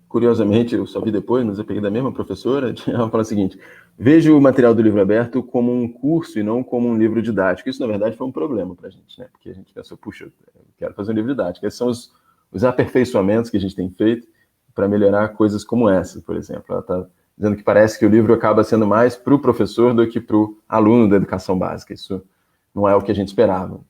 Curiosamente, eu só vi depois, mas eu peguei da mesma professora, ela fala o seguinte: vejo o material do livro aberto como um curso e não como um livro didático. Isso, na verdade, foi um problema para a gente, né? Porque a gente pensou, puxa, eu quero fazer um livro didático. Esses são os aperfeiçoamentos que a gente tem feito para melhorar coisas como essa, por exemplo. Ela está dizendo que parece que o livro acaba sendo mais para o professor do que para o aluno da educação básica. Isso não é o que a gente esperava.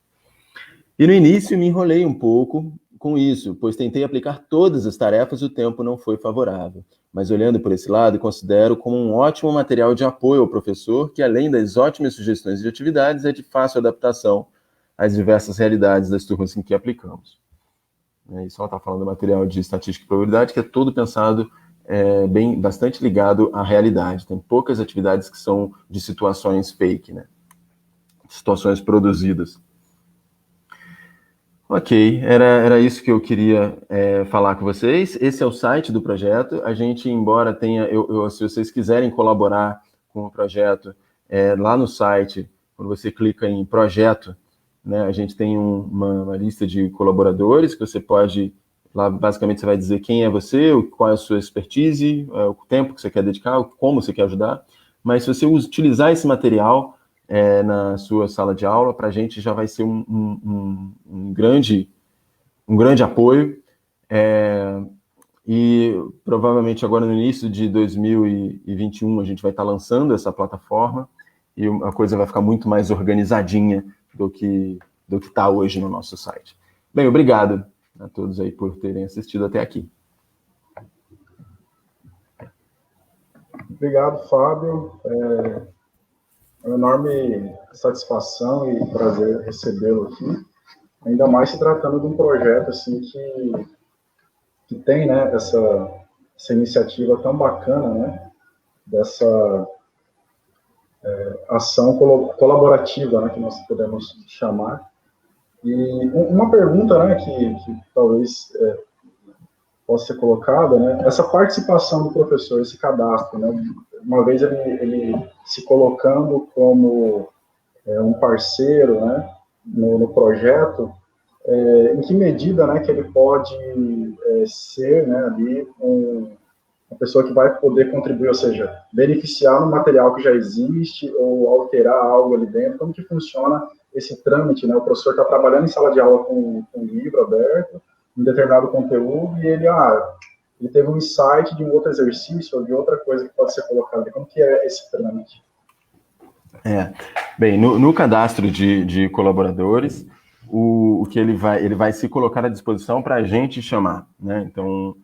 E no início me enrolei um pouco com isso, pois tentei aplicar todas as tarefas e o tempo não foi favorável. Mas olhando por esse lado, considero como um ótimo material de apoio ao professor, que além das ótimas sugestões de atividades, é de fácil adaptação às diversas realidades das turmas em que aplicamos. Isso ela está falando do material de estatística e probabilidade, que é todo pensado bastante ligado à realidade. Tem poucas atividades que são de situações fake, né? Situações produzidas. Ok, era isso que eu queria falar com vocês. Esse é o site do projeto. A gente, embora tenha... se vocês quiserem colaborar com o projeto, lá no site, quando você clica em projeto, né, a gente tem uma lista de colaboradores que você pode... Lá, basicamente, você vai dizer quem é você, qual é a sua expertise, o tempo que você quer dedicar, como você quer ajudar. Mas se você utilizar esse material na sua sala de aula, para a gente já vai ser um grande apoio. E provavelmente agora no início de 2021 a gente vai estar lançando essa plataforma e a coisa vai ficar muito mais organizadinha do que está hoje no nosso site. Bem, obrigado a todos aí por terem assistido até aqui. Obrigado, Fábio. É uma enorme satisfação e prazer recebê-lo aqui, ainda mais se tratando de um projeto assim que tem, né, essa iniciativa tão bacana, né, dessa ação colaborativa, né, que nós podemos chamar. E uma pergunta, né, que talvez possa ser colocada, né, essa participação do professor, esse cadastro, né, uma vez ele se colocando como um parceiro, né, no projeto, em que medida, né, que ele pode ser, né, ali uma pessoa que vai poder contribuir, ou seja, beneficiar no material que já existe ou alterar algo ali dentro, como que funciona esse trâmite, né? O professor está trabalhando em sala de aula com um livro aberto, um determinado conteúdo, e ele teve um insight de um outro exercício ou de outra coisa que pode ser colocada. Como que é esse trâmite? Bem, no cadastro de colaboradores, o que ele vai se colocar à disposição para a gente chamar, né? Então,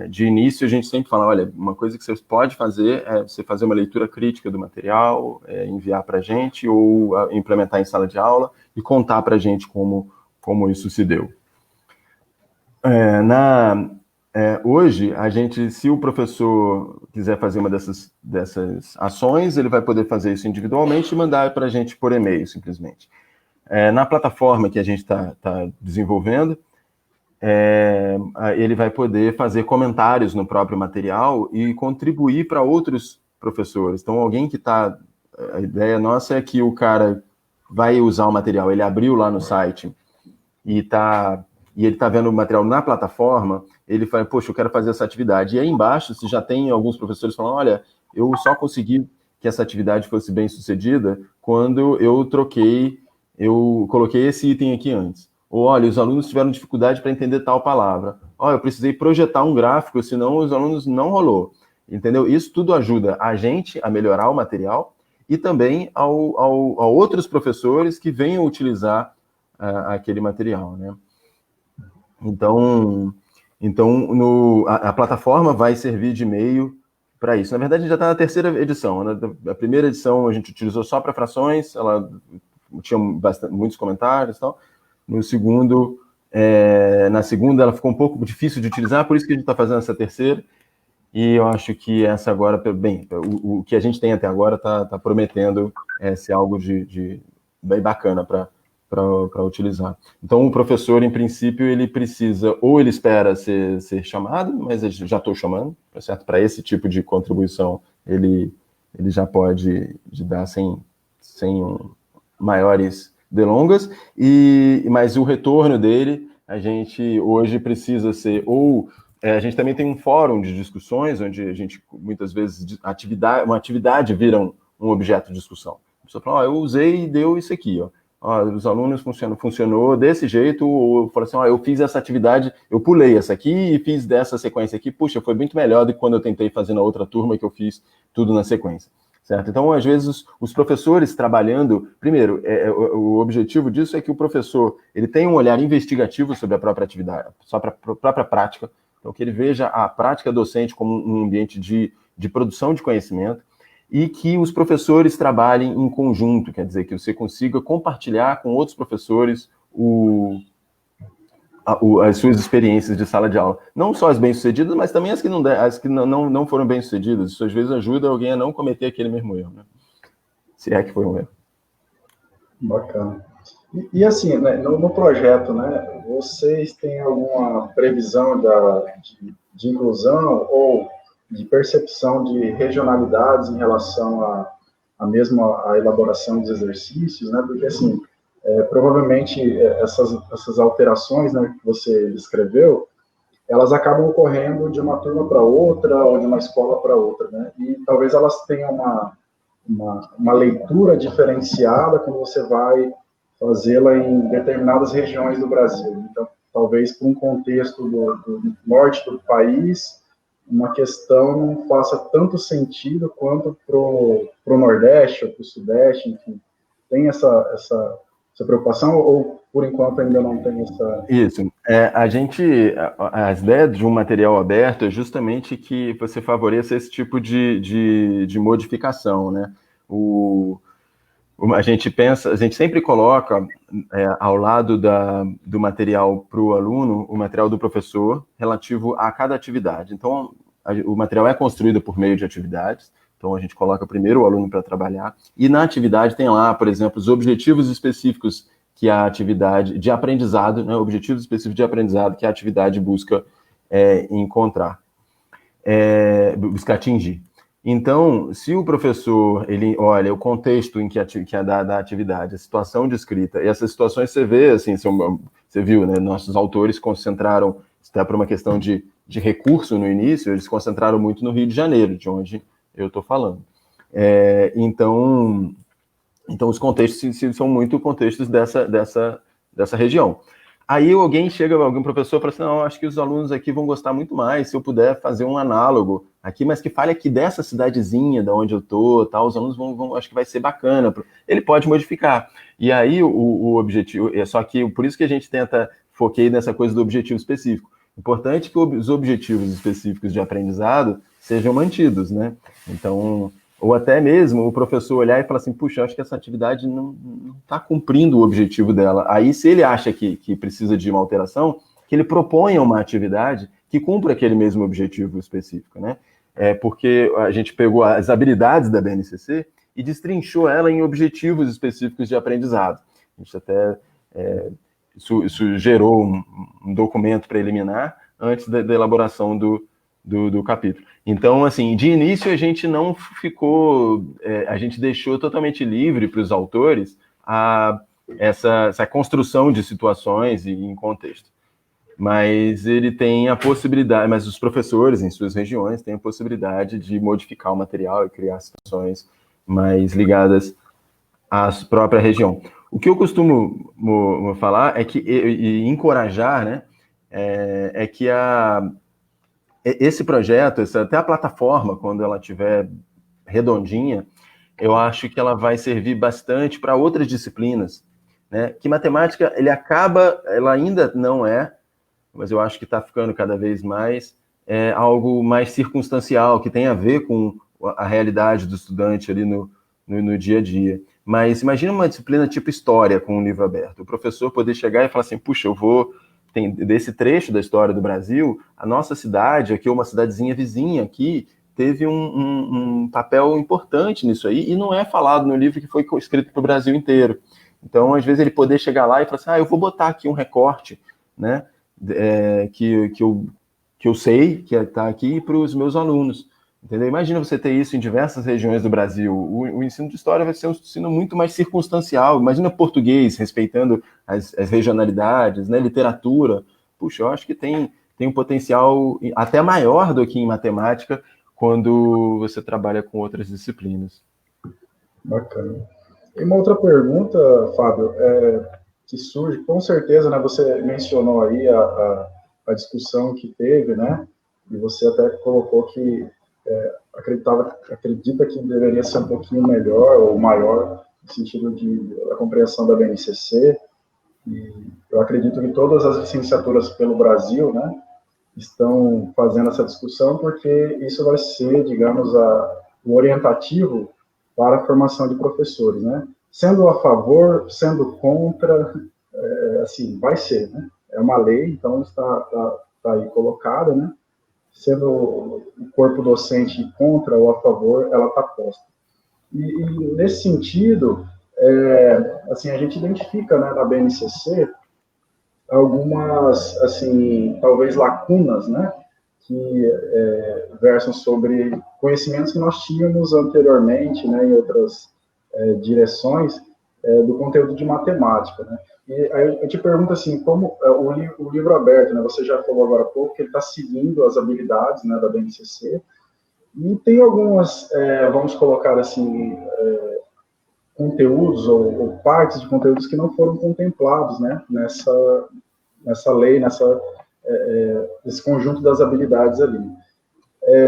De início, a gente sempre fala, olha, uma coisa que você pode fazer é você fazer uma leitura crítica do material, enviar para a gente ou implementar em sala de aula e contar para a gente como isso se deu. Hoje, se o professor quiser fazer uma dessas ações, ele vai poder fazer isso individualmente e mandar para a gente por e-mail, simplesmente. Na plataforma que a gente está desenvolvendo, ele vai poder fazer comentários no próprio material e contribuir para outros professores. Então, a ideia nossa é que o cara vai usar o material, ele abriu lá no site e ele está vendo o material na plataforma, ele fala, poxa, eu quero fazer essa atividade. E aí embaixo, se já tem alguns professores falando, olha, eu só consegui que essa atividade fosse bem sucedida quando eu coloquei esse item aqui antes. Ou, olha, os alunos tiveram dificuldade para entender tal palavra. Olha, eu precisei projetar um gráfico, senão os alunos não rolou. Entendeu? Isso tudo ajuda a gente a melhorar o material e também a outros professores que venham utilizar aquele material, né? Então a plataforma vai servir de meio para isso. Na verdade, já está na terceira edição. Né? A primeira edição a gente utilizou só para frações, ela tinha muitos comentários e tal. Na segunda ela ficou um pouco difícil de utilizar, por isso que a gente está fazendo essa terceira. E eu acho que essa agora, bem, o que a gente tem até agora está prometendo ser algo de bem bacana para utilizar. Então, o professor, em princípio, ele precisa, ou ele espera ser chamado, mas eu já estou chamando, certo? Para esse tipo de contribuição, ele já pode dar sem maiores delongas, mas o retorno dele, a gente hoje precisa ser, a gente também tem um fórum de discussões, onde a gente, muitas vezes, uma atividade vira um objeto de discussão. A pessoa fala, eu usei e deu isso aqui, os alunos funcionou desse jeito, ou fala assim, eu fiz essa atividade, eu pulei essa aqui e fiz dessa sequência aqui, puxa, foi muito melhor do que quando eu tentei fazer na outra turma que eu fiz tudo na sequência, certo? Então, às vezes, os professores trabalhando, primeiro, o objetivo disso é que o professor, ele tenha um olhar investigativo sobre a própria atividade, sobre a própria prática, então que ele veja a prática docente como um ambiente de produção de conhecimento, e que os professores trabalhem em conjunto, quer dizer, que você consiga compartilhar com outros professores as suas experiências de sala de aula. Não só as bem-sucedidas, mas também as que não foram bem-sucedidas. Isso às vezes ajuda alguém a não cometer aquele mesmo erro, né? Se é que foi um erro. Bacana. E assim, né, no projeto, né, vocês têm alguma previsão de inclusão ou de percepção de regionalidades em relação a elaboração dos exercícios, né? Porque, assim, provavelmente essas alterações, né, que você descreveu, elas acabam ocorrendo de uma turma para outra ou de uma escola para outra, né? E talvez elas tenham uma leitura diferenciada quando você vai fazê-la em determinadas regiões do Brasil. Então, talvez para um contexto do norte do país, uma questão não faça tanto sentido quanto para o Nordeste ou para o Sudeste, enfim. Tem essa preocupação ou, por enquanto, ainda não tem essa... Isso. A ideia de um material aberto é justamente que você favoreça esse tipo de modificação, né? A gente sempre coloca ao lado do material para o aluno, o material do professor relativo a cada atividade. Então, o material é construído por meio de atividades, então a gente coloca primeiro o aluno para trabalhar, e na atividade tem lá, por exemplo, os objetivos específicos que a atividade de aprendizado, né, objetivos específicos de aprendizado que a atividade busca buscar atingir. Então, se o professor, ele olha o contexto em que é da atividade, a situação descrita, e essas situações você vê, assim, você viu, né, nossos autores concentraram, até por uma questão de recurso no início, eles concentraram muito no Rio de Janeiro, de onde eu estou falando. Então, os contextos são muito contextos dessa região. Aí algum professor fala assim, não, acho que os alunos aqui vão gostar muito mais se eu puder fazer um análogo aqui, mas que fale aqui dessa cidadezinha, da onde eu tô, tal, os alunos acho que vai ser bacana. Ele pode modificar. E aí o objetivo, só que por isso que a gente foquei nessa coisa do objetivo específico, Importante que os objetivos específicos de aprendizado sejam mantidos, né? Então, ou até mesmo o professor olhar e falar assim, puxa, acho que essa atividade não está cumprindo o objetivo dela. Aí, se ele acha que precisa de uma alteração, que ele proponha uma atividade que cumpra aquele mesmo objetivo específico, né? Porque a gente pegou as habilidades da BNCC e destrinchou ela em objetivos específicos de aprendizado. A gente até... Isso gerou um documento preliminar antes da elaboração do capítulo. Então, assim, de início a gente não ficou... a gente deixou totalmente livre para os autores essa construção de situações e em contexto. Mas ele tem a possibilidade, mas os professores em suas regiões têm a possibilidade de modificar o material e criar situações mais ligadas à própria região. O que eu costumo falar é que, e encorajar, né, é que esse projeto, até a plataforma, quando ela estiver redondinha, eu acho que ela vai servir bastante para outras disciplinas, né? Que matemática, ela ainda não mas eu acho que está ficando cada vez mais algo mais circunstancial, que tem a ver com a realidade do estudante ali no dia a dia. Mas imagina uma disciplina tipo história com um livro aberto. O professor poder chegar e falar assim, puxa, desse trecho da história do Brasil, a nossa cidade, aqui uma cidadezinha vizinha aqui, teve um papel importante nisso aí, e não é falado no livro que foi escrito para o Brasil inteiro. Então, às vezes, ele poder chegar lá e falar assim, eu vou botar aqui um recorte, né, que eu sei que está aqui para os meus alunos. Entendeu? Imagina você ter isso em diversas regiões do Brasil. O ensino de história vai ser um ensino muito mais circunstancial. Imagina português, respeitando as regionalidades, né? Literatura. Puxa, eu acho que tem um potencial até maior do que em matemática quando você trabalha com outras disciplinas. Bacana. E uma outra pergunta, Fábio, que surge, com certeza, né, você mencionou aí a discussão que teve, né, e você até colocou que acredita que deveria ser um pouquinho melhor ou maior no sentido da compreensão da BNCC, e eu acredito que todas as licenciaturas pelo Brasil, né, estão fazendo essa discussão porque isso vai ser, digamos, o orientativo para a formação de professores, né? Sendo a favor, sendo contra, assim, vai ser, né? É uma lei, então está aí colocada, né? Sendo o corpo docente contra ou a favor, ela está posta. E nesse sentido, assim, a gente identifica, né, na BNCC algumas, assim, talvez lacunas, né, que versam sobre conhecimentos que nós tínhamos anteriormente, né, em outras direções do conteúdo de matemática, né. E aí eu te pergunto assim, como o livro aberto, né, você já falou agora há pouco que ele está seguindo as habilidades, né, da BNCC, e tem algumas, vamos colocar assim, conteúdos ou partes de conteúdos que não foram contemplados, né, nessa lei, nesse conjunto das habilidades ali.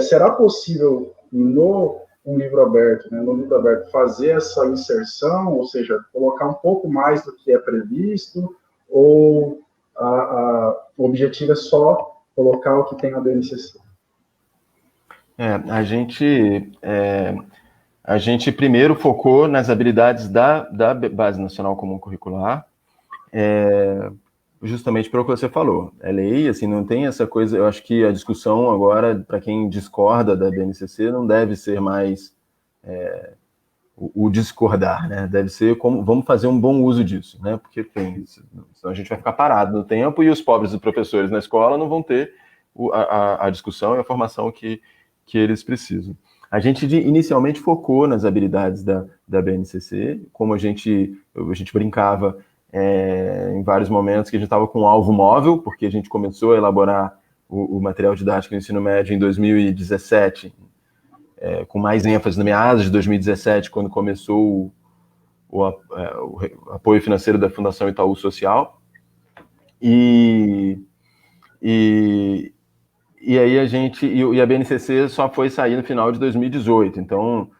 Será possível um livro aberto, né, no livro aberto, fazer essa inserção, ou seja, colocar um pouco mais do que é previsto, ou o objetivo é só colocar o que tem na BNCC? A gente primeiro focou nas habilidades da Base Nacional Comum Curricular, justamente pelo que você falou. É lei, assim, não tem essa coisa. Eu acho que a discussão agora, para quem discorda da BNCC, não deve ser mais o discordar, né? Deve ser como vamos fazer um bom uso disso, né? Porque senão a gente vai ficar parado no tempo e os pobres professores na escola não vão ter a discussão e a formação que eles precisam. A gente inicialmente focou nas habilidades da BNCC, como a gente brincava em vários momentos que a gente estava com um alvo móvel, porque a gente começou a elaborar o material didático do ensino médio em 2017, com mais ênfase no meados de 2017, quando começou o apoio financeiro da Fundação Itaú Social. E aí a BNCC só foi sair no final de 2018. Então,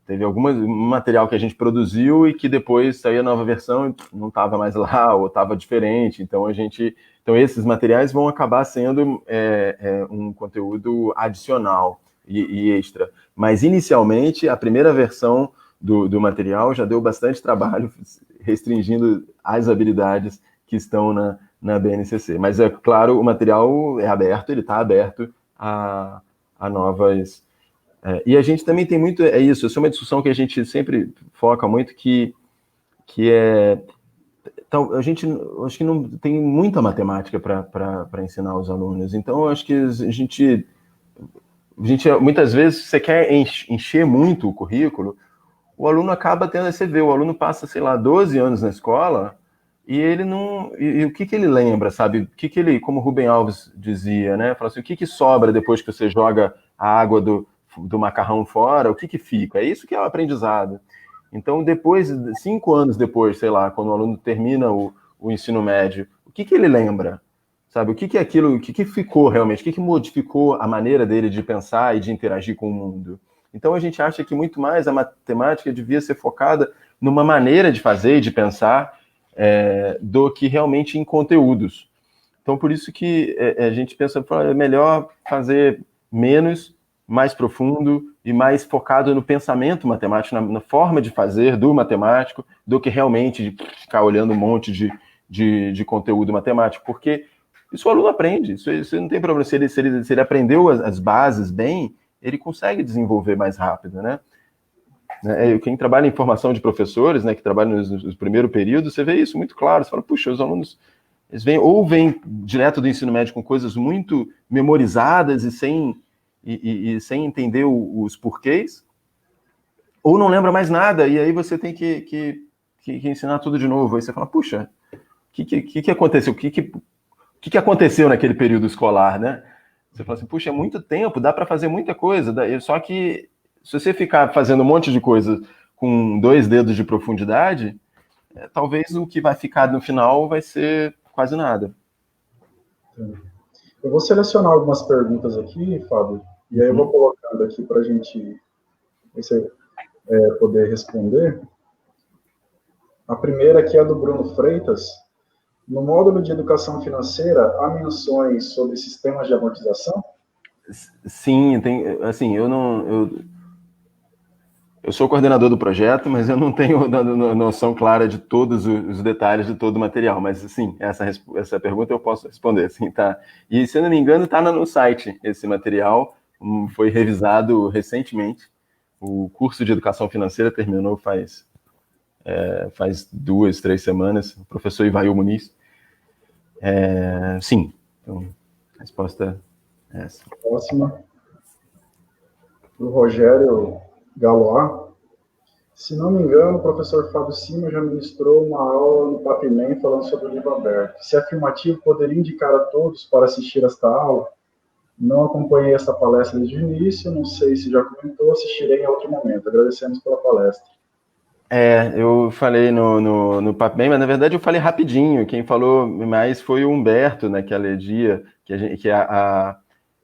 Teve algum material que a gente produziu e que depois saiu a nova versão e não estava mais lá, ou estava diferente. Então, esses materiais vão acabar sendo um conteúdo adicional e extra. Mas, inicialmente, a primeira versão do material já deu bastante trabalho, restringindo as habilidades que estão na BNCC. Mas, é claro, o material é aberto, ele está aberto a novas... e a gente também tem muito... isso, essa é uma discussão que a gente sempre foca muito, que é... Então, a gente acho que não tem muita matemática para ensinar os alunos. Então, eu acho que a gente muitas vezes, você quer encher muito o currículo, o aluno acaba tendo... Você vê, o aluno passa, sei lá, 12 anos na escola... E ele não... E o que ele lembra, sabe? O que ele... Como o Rubem Alves dizia, né? Fala assim, o que sobra depois que você joga a água do macarrão fora? O que fica? É isso que é o aprendizado. Então, depois, 5 anos depois, sei lá, quando o aluno termina o ensino médio, o que ele lembra? Sabe? O que é aquilo? O que ficou realmente? O que modificou a maneira dele de pensar e de interagir com o mundo? Então, a gente acha que muito mais a matemática devia ser focada numa maneira de fazer e de pensar do que realmente em conteúdos. Então, por isso que a gente pensa, é melhor fazer menos, mais profundo e mais focado no pensamento matemático, na forma de fazer do matemático, do que realmente ficar olhando um monte de conteúdo matemático, porque isso o aluno aprende, isso não tem problema. Se ele aprendeu as bases bem, ele consegue desenvolver mais rápido, né? Quem trabalha em formação de professores, né, que trabalha nos primeiros períodos, você vê isso muito claro. Você fala, puxa, os alunos, eles vêm direto do ensino médio com coisas muito memorizadas e sem entender os porquês, ou não lembra mais nada, e aí você tem que ensinar tudo de novo. Aí você fala, puxa, o que aconteceu? O que aconteceu naquele período escolar, né? Você fala assim, puxa, é muito tempo, dá para fazer muita coisa, só que se você ficar fazendo um monte de coisa com 2 dedos de profundidade, talvez o que vai ficar no final vai ser quase nada. Eu vou selecionar algumas perguntas aqui, Fábio, e aí eu vou colocando aqui para a gente poder responder. A primeira aqui é do Bruno Freitas. No módulo de educação financeira, há menções sobre sistemas de amortização? Sim, tem, assim, eu sou coordenador do projeto, mas eu não tenho noção clara de todos os detalhes de todo o material. Mas, sim, essa pergunta eu posso responder, sim, tá? E, se eu não me engano, está no site esse material, foi revisado recentemente. O curso de educação financeira terminou faz 2, 3 semanas. O professor Ivail Muniz. Sim, então, a resposta é essa. Próxima. Do Rogério Galois. Se não me engano, o professor Fábio Sima já ministrou uma aula no Papimem falando sobre o livro aberto. Se afirmativo, poderia indicar a todos para assistir esta aula? Não acompanhei essa palestra desde o início, não sei se já comentou, assistirei em outro momento. Agradecemos pela palestra. Eu falei no Papimem, mas na verdade eu falei rapidinho. Quem falou mais foi o Humberto naquele dia,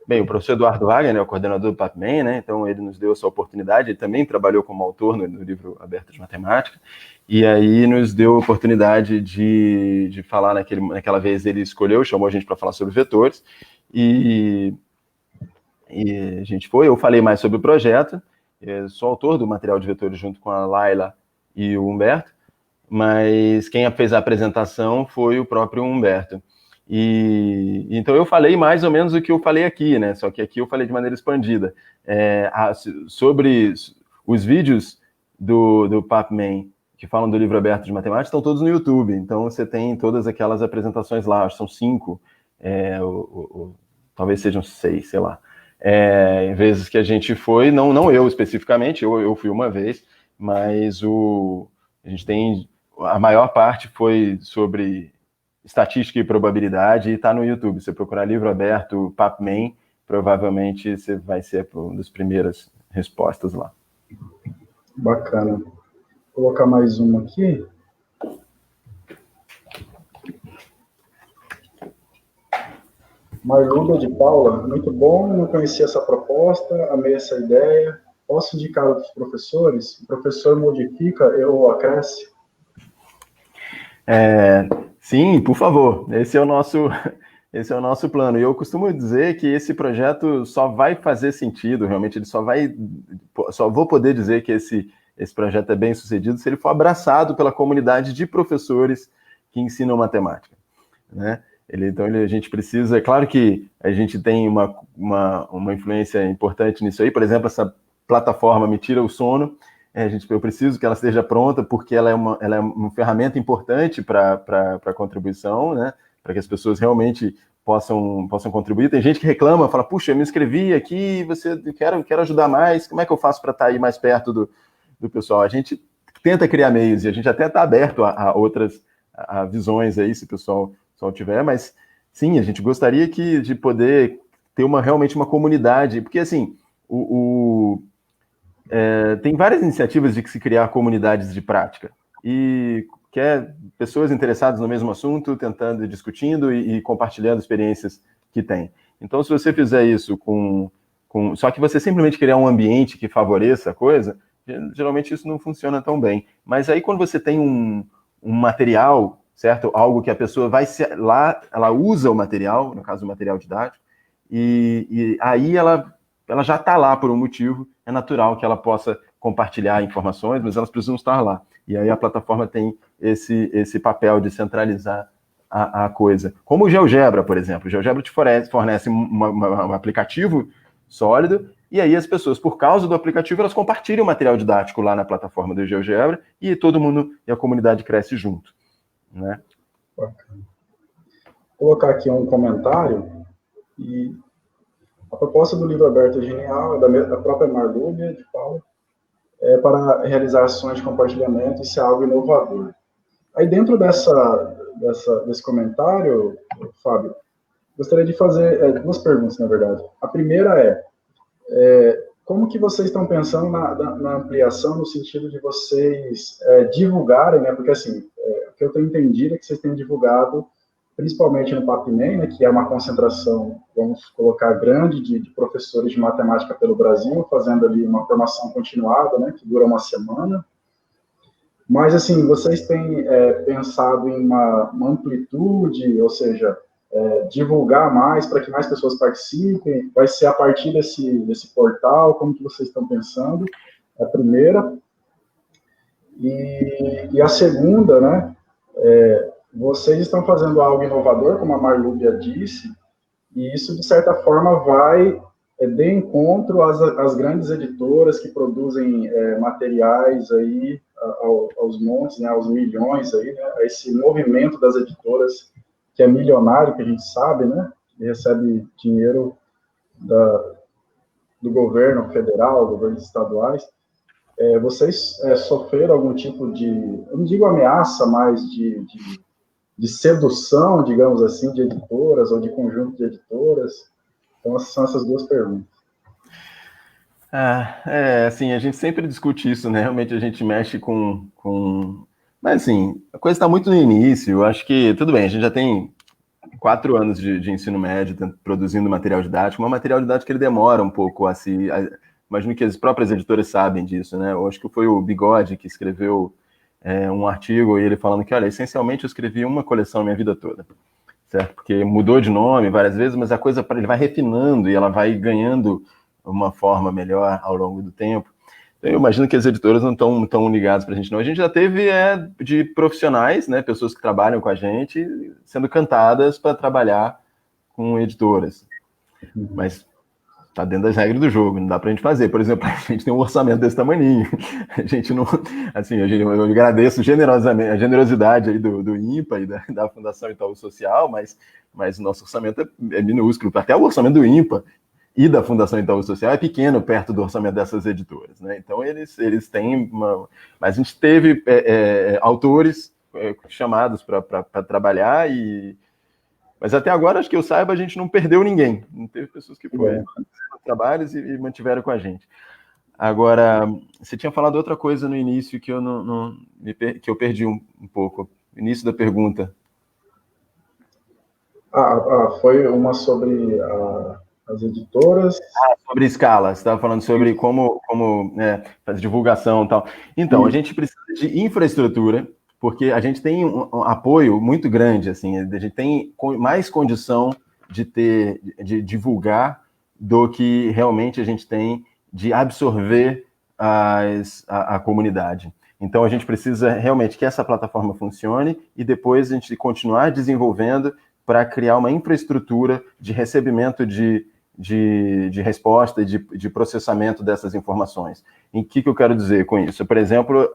Bem, o professor Eduardo Wagner é o coordenador do Papimem, né? Então ele nos deu essa oportunidade. Ele também trabalhou como autor no livro Aberto de Matemática, e aí nos deu a oportunidade de falar naquela vez. Ele chamou a gente para falar sobre vetores, e a gente foi. Eu falei mais sobre o projeto. Eu sou autor do material de vetores junto com a Laila e o Humberto, mas quem fez a apresentação foi o próprio Humberto. Então eu falei mais ou menos o que eu falei aqui, né? Só que aqui eu falei de maneira expandida. Sobre os vídeos do Papimem que falam do livro aberto de matemática, estão todos no YouTube. Então você tem todas aquelas apresentações lá, acho que são 5, talvez sejam 6, sei lá. Em vezes que a gente foi, não eu especificamente, eu fui uma vez, mas a gente tem... A maior parte foi sobre estatística e probabilidade, e está no YouTube. Se você procurar livro aberto, Papimem, provavelmente você vai ser uma das primeiras respostas lá. Bacana. Vou colocar mais uma aqui. Marluda de Paula, muito bom, não conhecia essa proposta, amei essa ideia. posso indicar outros professores? O professor modifica ou acresce? Sim, por favor. Esse é o nosso plano. E eu costumo dizer que esse projeto só vai fazer sentido, realmente, só vou poder dizer que esse projeto é bem sucedido se ele for abraçado pela comunidade de professores que ensinam matemática, né? Então, a gente precisa, é claro que a gente tem uma influência importante nisso aí, por exemplo, essa plataforma Me Tira o Sono, eu preciso que ela esteja pronta, porque ela é uma ferramenta importante para a contribuição, né? Para que as pessoas realmente possam contribuir. Tem gente que reclama, fala, puxa, eu me inscrevi aqui, quero ajudar mais, como é que eu faço para estar aí mais perto do pessoal? A gente tenta criar meios, e a gente até está aberto a outras visões aí, se o pessoal tiver, mas sim, a gente gostaria de poder ter realmente uma comunidade, porque assim, tem várias iniciativas de se criar comunidades de prática, e pessoas interessadas no mesmo assunto, tentando, discutindo e compartilhando experiências que tem. Então, se você fizer isso só que você simplesmente criar um ambiente que favoreça a coisa, geralmente isso não funciona tão bem. Mas aí, quando você tem um material, certo? Algo que a pessoa vai lá, ela usa o material, no caso, o material didático, e aí ela já está lá por um motivo, é natural que ela possa compartilhar informações, mas elas precisam estar lá. E aí a plataforma tem esse papel de centralizar a coisa. Como o GeoGebra, por exemplo. O GeoGebra te fornece um aplicativo sólido, e aí as pessoas, por causa do aplicativo, elas compartilham o material didático lá na plataforma do GeoGebra, e todo mundo, e a comunidade cresce junto, né? Bacana. Vou colocar aqui um comentário, e a proposta do livro aberto é genial, é da própria Marlúbia, de Paula, para realizar ações de compartilhamento, isso é algo inovador. Aí dentro desse comentário, Fábio, gostaria de fazer duas perguntas, na verdade. A primeira como que vocês estão pensando na ampliação, no sentido de vocês divulgarem, né? Porque, assim, o que eu tenho entendido é que vocês têm divulgado, principalmente no PAPNEM, né, que é uma concentração, vamos colocar, grande de professores de matemática pelo Brasil, fazendo ali uma formação continuada, né, que dura uma semana. Mas, assim, vocês têm pensado em uma amplitude, ou seja, divulgar mais para que mais pessoas participem? Vai ser a partir desse portal? Como que vocês estão pensando? A primeira. E a segunda, né? Vocês estão fazendo algo inovador, como a Marlúbia disse, e isso, de certa forma, vai de encontro às grandes editoras que produzem materiais aí aos montes, né, aos milhões aí, né, a esse movimento das editoras que é milionário, que a gente sabe, né, que recebe dinheiro do governo federal, governos estaduais. Vocês sofreram algum tipo de, eu não digo ameaça, mas de sedução, digamos assim, de editoras ou de conjunto de editoras? Então, são essas duas perguntas. Assim, a gente sempre discute isso, né? Realmente a gente mexe Mas, assim, a coisa está muito no início. Eu acho que, tudo bem, a gente já tem 4 anos de ensino médio produzindo material didático, mas o material didático ele demora um pouco a se... Imagino que as próprias editoras sabem disso, né? Eu acho que foi o Bigode que escreveu um artigo, e ele falando que, olha, essencialmente eu escrevi uma coleção a minha vida toda, certo? Porque mudou de nome várias vezes, mas a coisa ele vai refinando e ela vai ganhando uma forma melhor ao longo do tempo. Então, eu imagino que as editoras não estão tão ligadas para a gente, não. A gente já teve de profissionais, né, pessoas que trabalham com a gente, sendo cantadas para trabalhar com editoras. Mas está dentro das regras do jogo, não dá para a gente fazer. Por exemplo, a gente tem um orçamento desse tamaninho. A gente não... Assim, eu agradeço generosamente a generosidade aí do INPA e da Fundação Itaú Social, mas o nosso orçamento é minúsculo. Até o orçamento do INPA e da Fundação Itaú Social é pequeno perto do orçamento dessas editoras, né? Então, eles têm Mas a gente teve autores chamados para trabalhar, mas até agora, acho que eu saiba, a gente não perdeu ninguém. Não teve pessoas que foram trabalhos e mantiveram com a gente. Agora, você tinha falado outra coisa no início que eu perdi um pouco. Início da pergunta. Foi uma sobre as editoras. Sobre escala, você estava falando sobre como fazer divulgação e tal. Então, a gente precisa de infraestrutura, porque a gente tem um apoio muito grande, assim, a gente tem mais condição de divulgar do que realmente a gente tem de absorver a comunidade. Então, a gente precisa realmente que essa plataforma funcione e depois a gente continuar desenvolvendo para criar uma infraestrutura de recebimento de resposta e de processamento dessas informações. Em que eu quero dizer com isso? Por exemplo,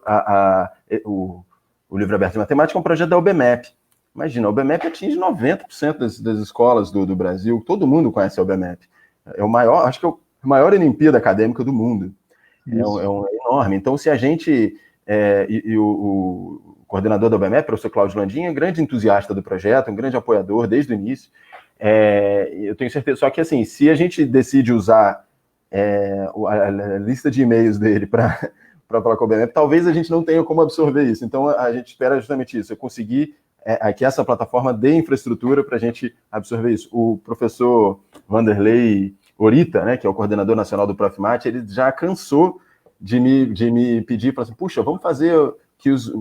o Livro Aberto de Matemática é um projeto da UBMEP. Imagina, a UBMEP atinge 90% das escolas do Brasil, todo mundo conhece a UBMEP. É o maior, acho que é o maior Olimpíada acadêmica do mundo. É enorme. Então, se a gente... o coordenador da UBMEP, o professor Cláudio Landim, é um grande entusiasta do projeto, um grande apoiador desde o início. Eu tenho certeza, só que assim, se a gente decide usar a lista de e-mails dele para falar com o BMF, talvez a gente não tenha como absorver isso. Então a gente espera justamente isso, conseguir que essa plataforma dê infraestrutura para a gente absorver isso. O professor Vanderlei Orita, né, que é o coordenador nacional do Profmat, ele já cansou de me pedir, para assim, puxa, vamos fazer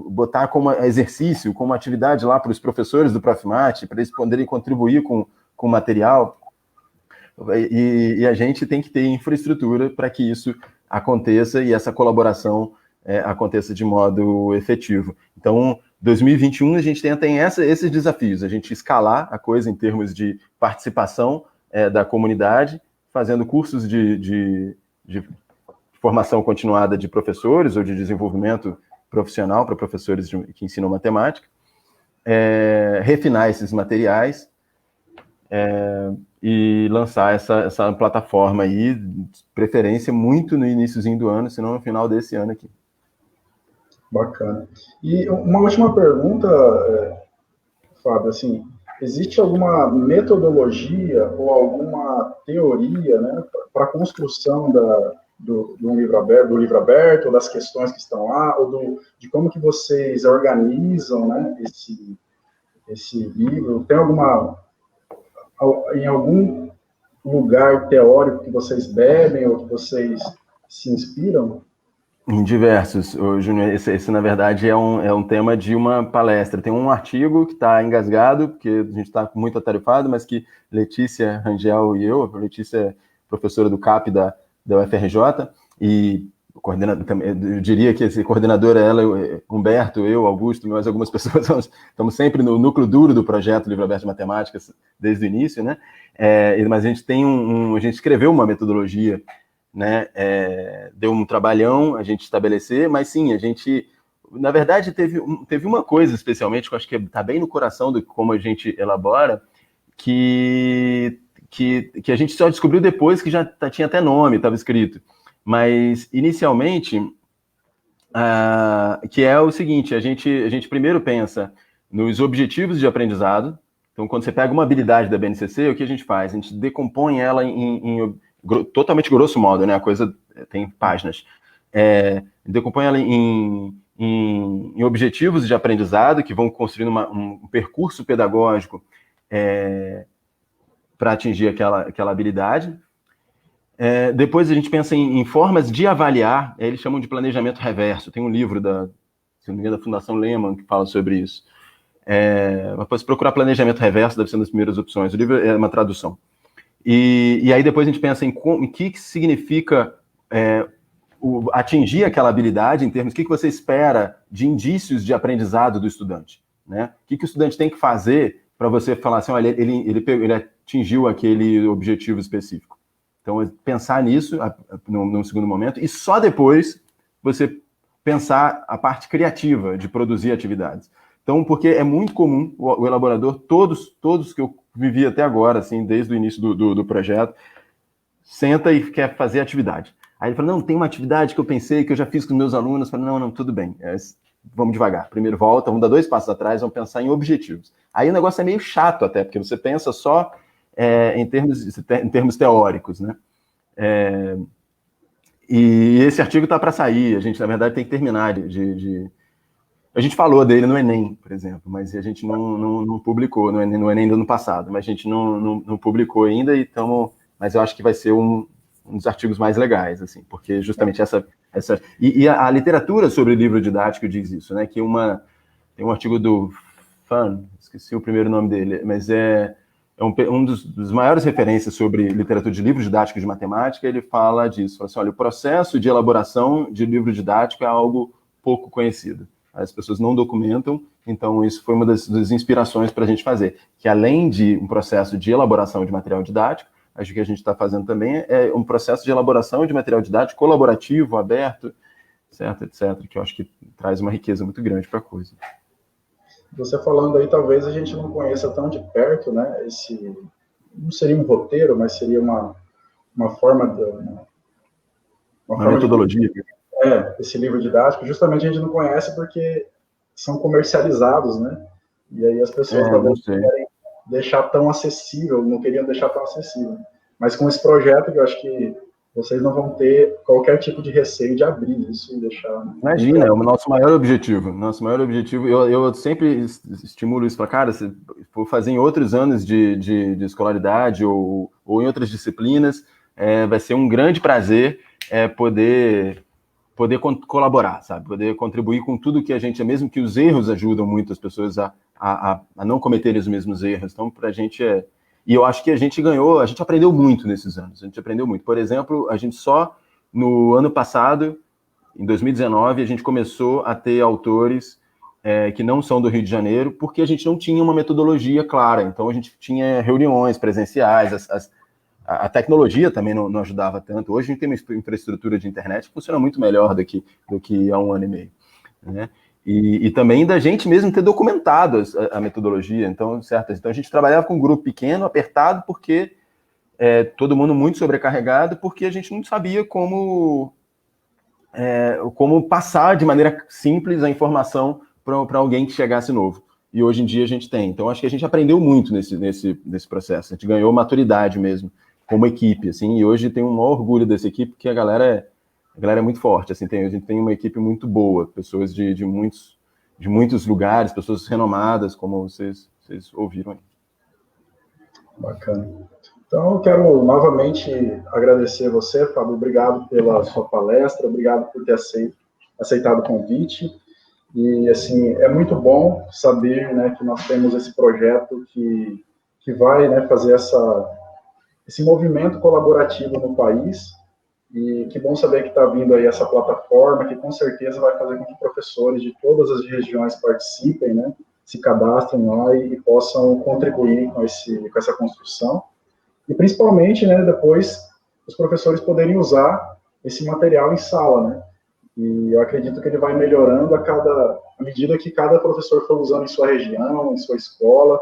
botar como exercício, como atividade lá para os professores do Profmat, para eles poderem contribuir com material, e a gente tem que ter infraestrutura para que isso aconteça e essa colaboração aconteça de modo efetivo. Então, 2021 a gente tem esses desafios, a gente escalar a coisa em termos de participação da comunidade, fazendo cursos de formação continuada de professores ou de desenvolvimento profissional para professores que ensinam matemática, refinar esses materiais, e lançar essa plataforma aí, de preferência muito no iniciozinho do ano, senão no final desse ano aqui. Bacana. E uma última pergunta, Fábio, assim, existe alguma metodologia ou alguma teoria, né, para a construção do livro aberto, ou das questões que estão lá, ou de como que vocês organizam, né, esse livro? Tem em algum lugar teórico que vocês bebem ou que vocês se inspiram? Em diversos. Júnior, esse na verdade é um tema de uma palestra. Tem um artigo que está engasgado, porque a gente está muito atarefado, mas que Letícia Rangel e eu, a Letícia é professora do CAP da UFRJ, e eu diria que esse coordenador é ela, Humberto, eu, Augusto, mais algumas pessoas, estamos sempre no núcleo duro do projeto Livro Aberto de Matemática desde o início, né? Mas a gente a gente escreveu uma metodologia, né? Deu um trabalhão a gente estabelecer, mas sim, a gente, na verdade, teve uma coisa especialmente que eu acho que está bem no coração de como a gente elabora, que a gente só descobriu depois que já tinha até nome, estava escrito. Mas, inicialmente, que é o seguinte, a gente primeiro pensa nos objetivos de aprendizado. Então, quando você pega uma habilidade da BNCC, o que a gente faz? A gente decompõe ela totalmente grosso modo, né? A coisa tem páginas. Decompõe ela em objetivos de aprendizado, que vão construindo um percurso pedagógico para atingir aquela habilidade. Depois a gente pensa em formas de avaliar, eles chamam de planejamento reverso. Tem um livro da Fundação Lehman que fala sobre isso. Mas procurar planejamento reverso deve ser uma das primeiras opções. O livro é uma tradução. E aí depois a gente pensa em que significa atingir aquela habilidade, em termos, o que você espera de indícios de aprendizado do estudante, né? O que o estudante tem que fazer para você falar assim, olha, ele atingiu aquele objetivo específico. Então, pensar nisso num segundo momento, e só depois você pensar a parte criativa de produzir atividades. Então, porque é muito comum o elaborador, todos que eu vivi até agora, assim, desde o início do projeto, senta e quer fazer atividade. Aí ele fala, não, tem uma atividade que eu pensei, que eu já fiz com meus alunos. Eu falo, não, tudo bem, vamos devagar. Primeiro volta, vamos dar 2 passos atrás, vamos pensar em objetivos. Aí o negócio é meio chato até, porque você pensa só em termos teóricos, né? E esse artigo está para sair, a gente, na verdade, tem que terminar A gente falou dele no Enem, por exemplo, mas a gente não publicou, no Enem do ano passado, mas a gente não publicou ainda e estamos mas eu acho que vai ser um dos artigos mais legais, assim, porque justamente e a literatura sobre livro didático diz isso, né, que tem um artigo do Fan, esqueci o primeiro nome dele, mas um dos maiores referências sobre literatura de livro didático de matemática. Ele fala disso, fala assim, olha, o processo de elaboração de livro didático é algo pouco conhecido. As pessoas não documentam, então isso foi uma das inspirações para a gente fazer, que além de um processo de elaboração de material didático, acho que a gente está fazendo também é um processo de elaboração de material didático colaborativo, aberto, certo, etc., que eu acho que traz uma riqueza muito grande para a coisa. Você falando aí, talvez a gente não conheça tão de perto, né? Não seria um roteiro, mas seria uma forma de... Uma metodologia. Esse livro didático, justamente a gente não conhece porque são comercializados, né? E aí as pessoas talvez não querem deixar tão acessível, não queriam deixar tão acessível. Mas com esse projeto, eu acho que vocês não vão ter qualquer tipo de receio de abrir isso e deixar... Né? Imagina, é o nosso maior objetivo. Nosso maior objetivo, eu sempre estimulo isso para cara, se for fazer em outros anos de escolaridade ou em outras disciplinas, vai ser um grande prazer poder colaborar, sabe? Poder contribuir com tudo que a gente, mesmo que os erros ajudam muito as pessoas a não cometerem os mesmos erros. Então, para a gente E eu acho que a gente aprendeu muito nesses anos. A gente aprendeu muito. Por exemplo, a gente só no ano passado, em 2019, a gente começou a ter autores que não são do Rio de Janeiro, porque a gente não tinha uma metodologia clara. Então, a gente tinha reuniões presenciais, a tecnologia também não ajudava tanto. Hoje a gente tem uma infraestrutura de internet que funciona muito melhor do que há um ano e meio, né? E também da gente mesmo ter documentado a metodologia. Então, certo? Então a gente trabalhava com um grupo pequeno, apertado, porque todo mundo muito sobrecarregado, porque a gente não sabia como passar de maneira simples a informação para alguém que chegasse novo. E hoje em dia a gente tem. Então acho que a gente aprendeu muito nesse processo. A gente ganhou maturidade mesmo, como equipe, assim, e hoje tem um maior orgulho dessa equipe, porque a galera é muito forte, assim, a gente tem uma equipe muito boa, pessoas de muitos lugares, pessoas renomadas, como vocês ouviram aí. Bacana. Então, eu quero novamente agradecer você, Fábio, obrigado pela sua palestra, obrigado por ter aceitado o convite, e, assim, é muito bom saber, né, que nós temos esse projeto que vai, né, fazer esse movimento colaborativo no país, e que bom saber que está vindo aí essa plataforma, que com certeza vai fazer com que professores de todas as regiões participem, né, se cadastrem lá e possam contribuir com essa construção. E principalmente, né, depois, os professores poderem usar esse material em sala, né? E eu acredito que ele vai melhorando à medida que cada professor for usando em sua região, em sua escola.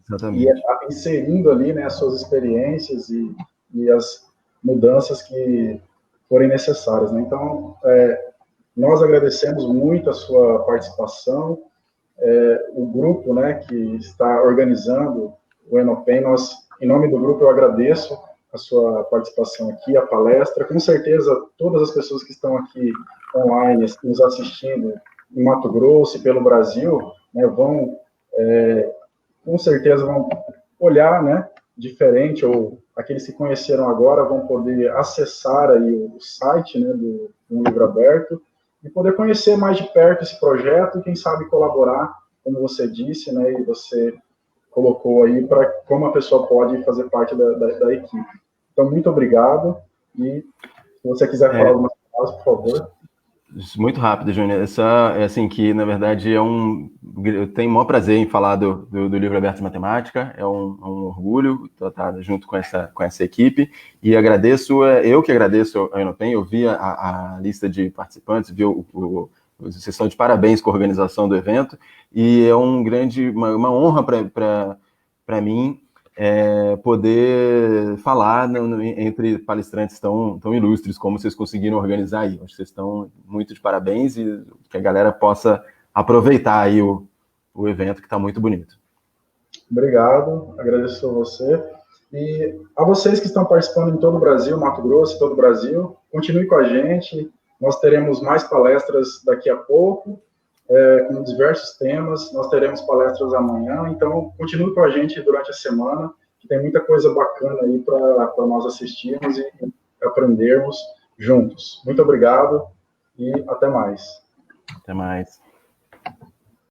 Exatamente. E inserindo ali, né, as suas experiências e as mudanças que forem necessárias, né? Então, nós agradecemos muito a sua participação, o grupo, né, que está organizando o Enopen, em nome do grupo, eu agradeço a sua participação aqui, a palestra. Com certeza, todas as pessoas que estão aqui online, nos assistindo em Mato Grosso e pelo Brasil, né, com certeza vão olhar, né, diferente, ou aqueles que conheceram agora vão poder acessar aí o site, né, do Livro Aberto e poder conhecer mais de perto esse projeto e, quem sabe, colaborar, como você disse, né, e você colocou aí, para como a pessoa pode fazer parte da equipe. Então, muito obrigado, e se você quiser falar algumas palavras, por favor. Muito rápido, Júnior. Assim, que na verdade eu tenho o maior prazer em falar do Livro Aberto de Matemática, é um orgulho estar junto com essa equipe, e eu que agradeço ao Enopen. Eu vi a lista de participantes, vi vocês estão de parabéns com a organização do evento, e é uma honra para mim poder falar entre palestrantes tão ilustres como vocês conseguiram organizar aí. Acho que vocês estão muito de parabéns, e que a galera possa aproveitar aí o evento, que está muito bonito. Obrigado, agradeço a você. E a vocês que estão participando em todo o Brasil, Mato Grosso, todo o Brasil, continue com a gente. Nós teremos mais palestras daqui a pouco, com diversos temas. Nós teremos palestras amanhã, então continue com a gente durante a semana, que tem muita coisa bacana aí para nós assistirmos e aprendermos juntos. Muito obrigado e até mais. Até mais.